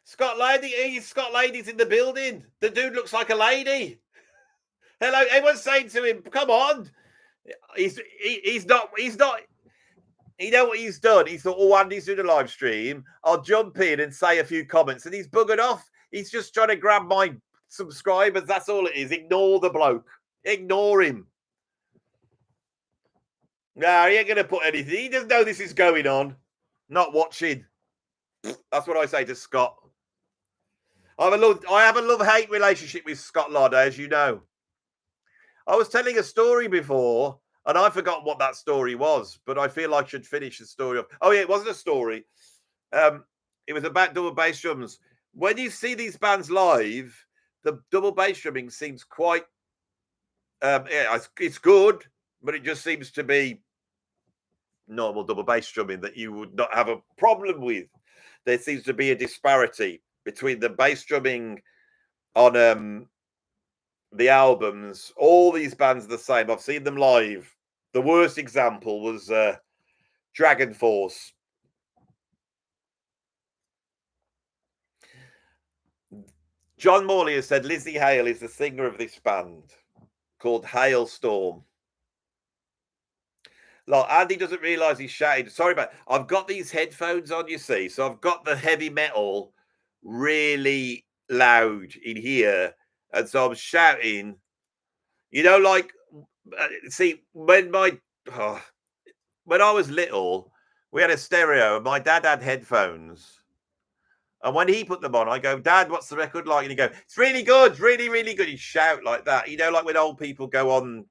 Scott Lady's in the building. The dude looks like a lady. Hello, everyone's saying to him, come on. He's not. You know what he's done? He thought, oh, Andy's doing a live stream. I'll jump in and say a few comments. And he's buggered off. He's just trying to grab my subscribers. That's all it is. Ignore the bloke. Ignore him. No, he ain't going to put anything. He doesn't know this is going on. Not watching. That's what I say to Scott. I have a love-hate relationship with Scott Larday, as you know. I was telling a story before, and I forgot what that story was, but I feel I should finish the story off. Oh, yeah, it wasn't a story. It was about double bass drums. When you see these bands live, the double bass drumming seems quite... it's good, but it just seems to be normal double bass drumming that you would not have a problem with. There seems to be a disparity between the bass drumming on the albums. All these bands are the same. I've seen them live. The worst example was Dragon Force. John Morley has said Lizzie Hale is the singer of this band called Halestorm. Like, Andy doesn't realise he's shouting. Sorry, but I've got these headphones on, you see. So I've got the heavy metal really loud in here. And so I'm shouting You know, like, see, when when I was little, we had a stereo, and my dad had headphones. And when he put them on, I go, Dad, what's the record like? And he go, it's really good, really, really good. He'd shout like that. You know, like when old people go on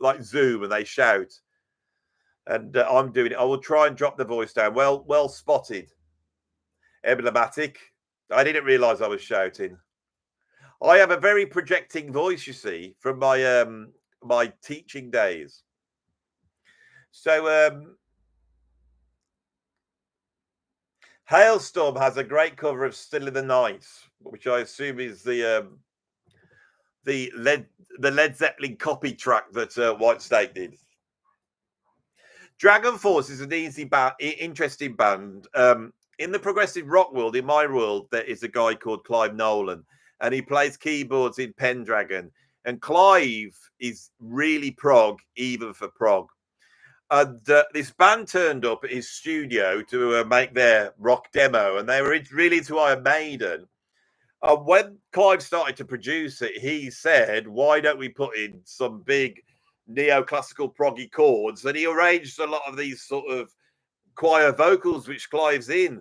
like Zoom and they shout. And I'm doing it. I will try and drop the voice down. Well spotted. Emblematic. I didn't realise I was shouting. I have a very projecting voice, you see, from my teaching days. So Halestorm has a great cover of "Still in the Night," which I assume is the Led Zeppelin copy track that White Snake did. Dragon Force is an interesting band. In the progressive rock world, in my world, there is a guy called Clive Nolan, and he plays keyboards in Pendragon. And Clive is really prog, even for prog. And this band turned up at his studio to make their rock demo, and they were really into Iron Maiden. And when Clive started to produce it, he said, why don't we put in some big neoclassical proggy chords? And he arranged a lot of these sort of choir vocals, which Clive's in,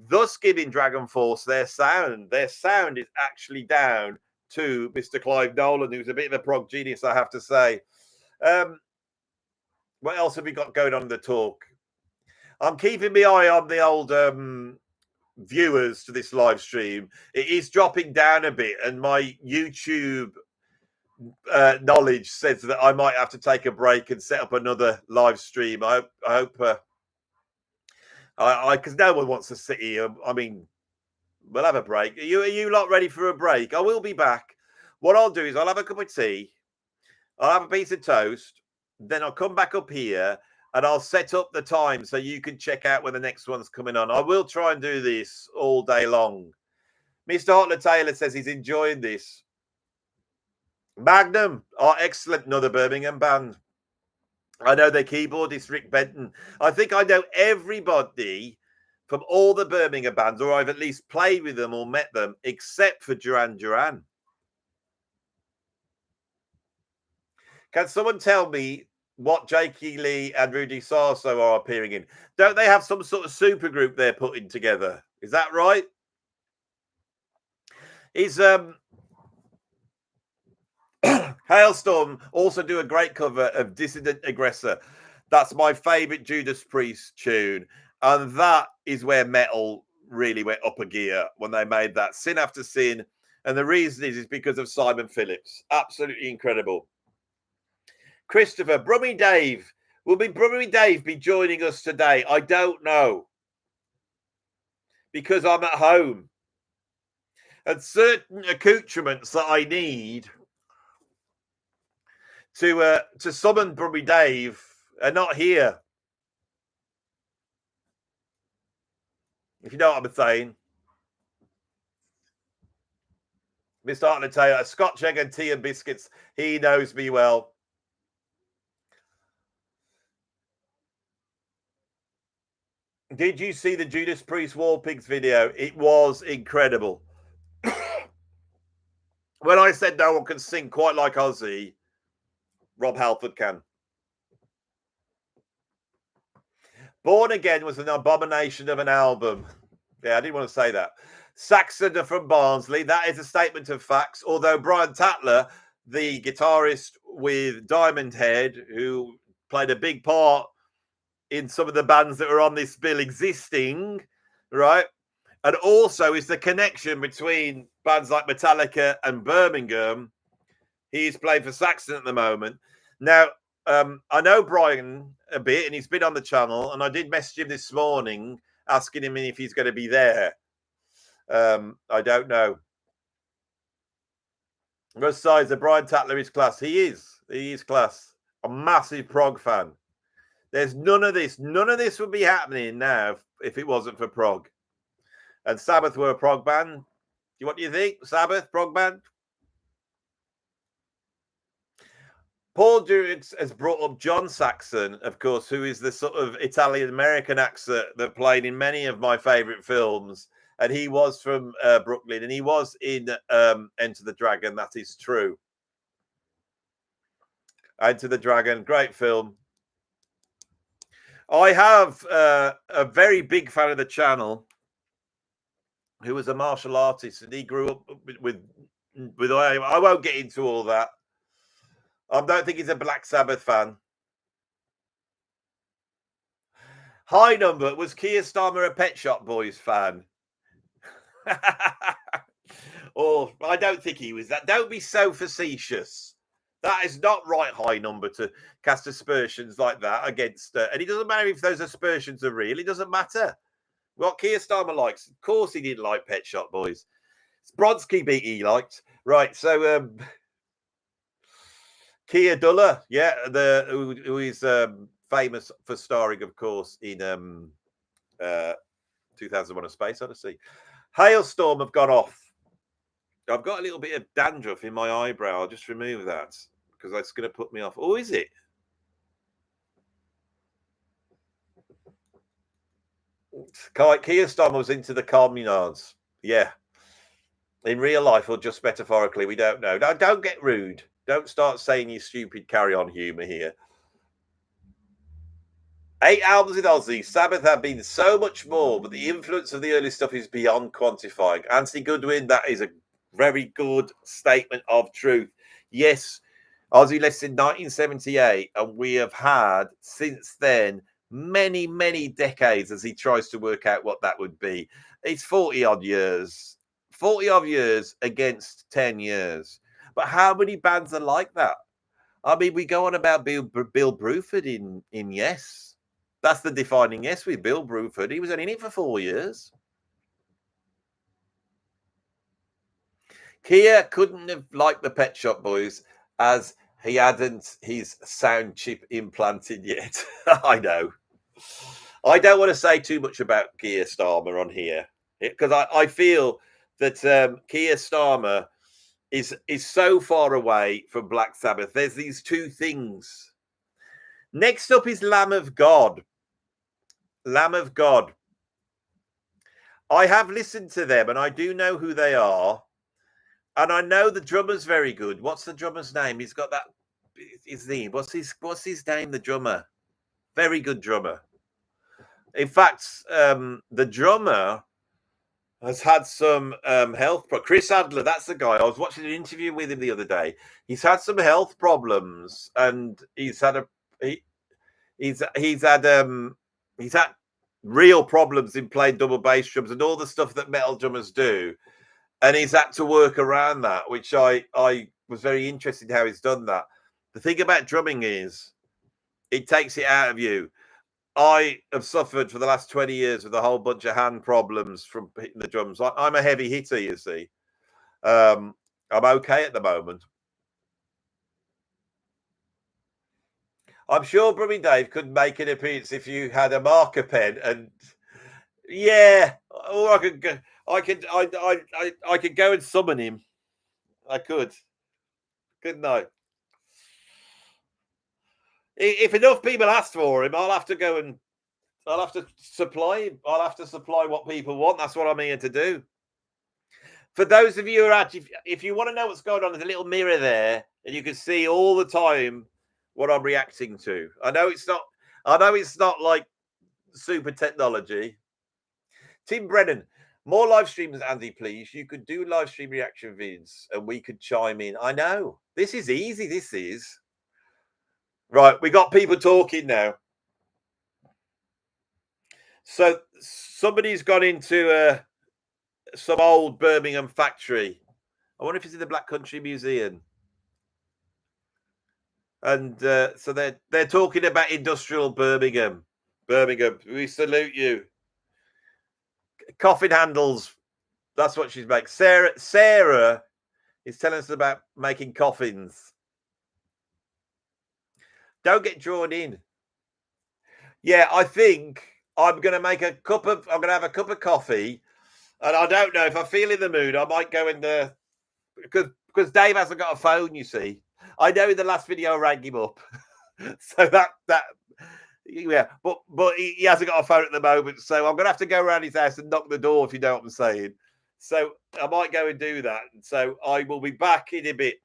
thus giving Dragon Force their sound. Their sound is actually down to Mr. Clive Nolan, who's a bit of a prog genius, I have to say. What else have we got going on in the talk? I'm keeping my eye on the old viewers to this live stream. It is dropping down a bit, and my YouTube knowledge says that I might have to take a break and set up another live stream. I hope because no one wants to sit here. I mean, we'll have a break. Are you lot ready for a break? I will be back. What I'll do is I'll have a cup of tea, I'll have a piece of toast, then I'll come back up here and I'll set up the time so you can check out when the next one's coming on. I will try and do this all day long. Mr. Hotler Taylor says he's enjoying this. Magnum are excellent, another Birmingham band. I know their keyboardist, Rick Benton. I think I know everybody from all the Birmingham bands, or I've at least played with them or met them, except for Duran Duran. Can someone tell me what Jakey Lee and Rudy Sarso are appearing in? Don't they have some sort of supergroup they're putting together? Is that right? Is Halestorm also do a great cover of Dissident Aggressor? That's my favorite Judas Priest tune, and that is where metal really went up a gear when they made that, Sin After Sin. And the reason is because of Simon Phillips. Absolutely incredible. Christopher, Brummy Dave. Will Brummy Dave be joining us today? I don't know, because I'm at home. And certain accoutrements that I need to summon Brummy Dave are not here. If you know what I'm saying. Mr. Hartland Taylor, Scotch egg and tea and biscuits. He knows me well. Did you see the Judas Priest War Pigs video? It was incredible. When I said no one can sing quite like Ozzy, Rob Halford can. Born Again was an abomination of an album. Yeah, I didn't want to say that. Saxon from Barnsley. That is a statement of facts. Although Brian Tatler, the guitarist with Diamond Head, who played a big part in some of the bands that were on this bill existing, right? And also is the connection between bands like Metallica and Birmingham. He's playing for Saxon at the moment. Now, I know Brian a bit, and he's been on the channel, and I did message him this morning asking him if he's going to be there. I don't know. Russ Sizer, Brian Tatler is class. He is class. A massive prog fan. There's none of this. None of this would be happening now if it wasn't for prog. And Sabbath were a prog band. What do you think? Sabbath, prog band? Paul Durix has brought up John Saxon, of course, who is the sort of Italian-American actor that played in many of my favourite films. And he was from Brooklyn, and he was in Enter the Dragon. That is true. Enter the Dragon, great film. I have a very big fan of the channel who was a martial artist, and he grew up with I won't get into all that. I don't think he's a Black Sabbath fan. High number, was Keir Starmer a Pet Shop Boys fan? Or I don't think he was that. Don't be so facetious. That is not right, high number, to cast aspersions like that against. And it doesn't matter if those aspersions are real. It doesn't matter what Keir Starmer likes. Of course, he didn't like Pet Shop Boys. Brodsky beat he liked. Right. So Keir Duller, yeah, who is famous for starring, of course, in 2001: A Space Odyssey. Halestorm have gone off. I've got a little bit of dandruff in my eyebrow. I'll just remove that because that's going to put me off. Oh, is it? Keir Starmer was into the communards. Yeah. In real life or just metaphorically, we don't know. Now, don't get rude. Don't start saying your stupid carry-on humour here. 8 albums in Aussie. Sabbath have been so much more, but the influence of the early stuff is beyond quantifying. Anthony Goodwin, that is a very good statement of truth. Yes, Ozzy left in 1978, and we have had since then many, many decades as he tries to work out what that would be. It's 40 odd years against 10 years. But how many bands are like that? I mean, we go on about Bill Bruford in Yes. That's the defining Yes with Bill Bruford. He was only in it for 4 years. Keir couldn't have liked the Pet Shop Boys as he hadn't his sound chip implanted yet. I know. I don't want to say too much about Keir Starmer on here because I feel that Keir Starmer is so far away from Black Sabbath. There's these two things. Next up is Lamb of God. Lamb of God. I have listened to them and I do know who they are. And I know the drummer's very good. What's the drummer's name? He's got that. His name. What's his name? The drummer. Very good drummer. In fact, the drummer has had some health problems. Chris Adler, that's the guy. I was watching an interview with him the other day. He's had some health problems, and he's had real problems in playing double bass drums and all the stuff that metal drummers do. And he's had to work around that, which I was very interested in how he's done that. The thing about drumming is it takes it out of you. I have suffered for the last 20 years with a whole bunch of hand problems from hitting the drums. I'm a heavy hitter, you see. I'm okay at the moment. I'm sure Brummy Dave could make an appearance if you had a marker pen, and yeah, or I could go. I could go and summon him. I could. Couldn't I? If enough people ask for him, I'll have to supply him. I'll have to supply what people want. That's what I'm here to do. For those of you who are actually, if you want to know what's going on, there's a little mirror there, and you can see all the time what I'm reacting to. I know it's not like super technology. Tim Brennan, more live streams, Andy, please. You could do live stream reaction vids and we could chime in. I know. This is easy. This is. Right. We got people talking now. So somebody's gone into some old Birmingham factory. I wonder if it's in the Black Country Museum. And so they're talking about industrial Birmingham. Birmingham, we salute you. Coffin handles. That's what she's making. Sarah is telling us about making coffins. Don't get drawn in. Yeah, I think I'm going to have a cup of coffee, and I don't know if I feel in the mood. I might go in there because Dave hasn't got a phone. You see, I know in the last video I rang him up, so that yeah, but he hasn't got a phone at the moment, so I'm going to have to go around his house and knock the door, if you know what I'm saying. So I might go and do that. So I will be back in a bit.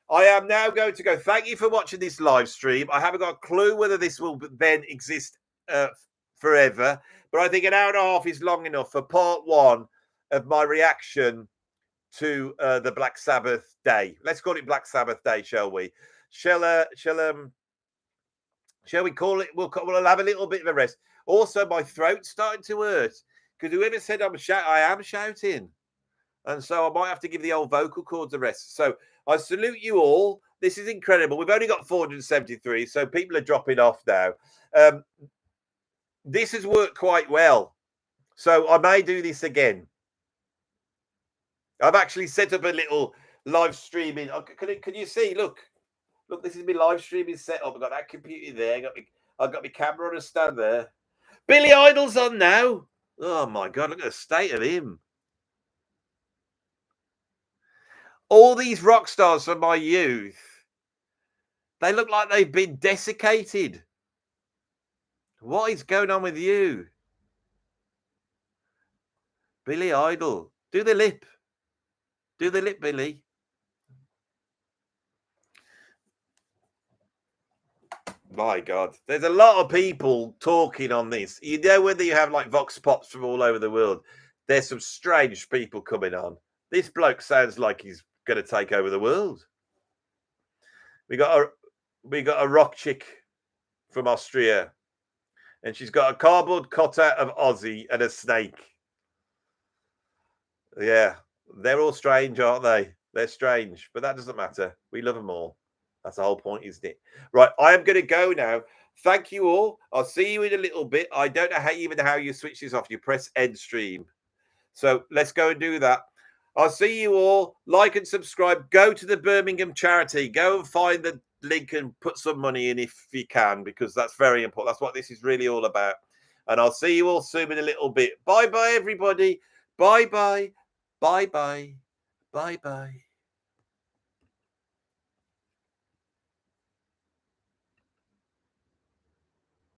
I am now going to go. Thank you for watching this live stream. I haven't got a clue whether this will then exist forever, but I think an hour and a half is long enough for part one of my reaction to the Black Sabbath day. Let's call it Black Sabbath day, shall we? Shall we call it? We'll have a little bit of a rest. Also, my throat's starting to hurt because whoever said I am shouting, and so I might have to give the old vocal cords a rest. So I salute you all. This is incredible. We've only got 473, so people are dropping off now. This has worked quite well, so I may do this again. I've actually set up a little live streaming. Can you see? Look, this is my live streaming setup. I've got that computer there. I've got my camera on a stand there. Billy Idol's on now. Oh my God, look at the state of him. All these rock stars from my youth, they look like they've been desiccated. What is going on with you? Billy Idol. Do the lip. Do the lip, Billy. My God. There's a lot of people talking on this. You know, whether you have like Vox Pops from all over the world, there's some strange people coming on. This bloke sounds like he's going to take over the world. We got a rock chick from Austria, and she's got a cardboard cutout of Ozzy and a snake. Yeah, they're all strange, aren't they? They're strange, but that doesn't matter. We love them all. That's the whole point, isn't it? Right, I am going to go now. Thank you all. I'll see you in a little bit. I don't know how you switch this off. You press end stream. So let's go and do that. I'll see you all. Like and subscribe. Go to the Birmingham charity. Go and find the link and put some money in if you can, because that's very important. That's what this is really all about. And I'll see you all soon in a little bit. Bye-bye, everybody. Bye-bye. Bye-bye. Bye-bye.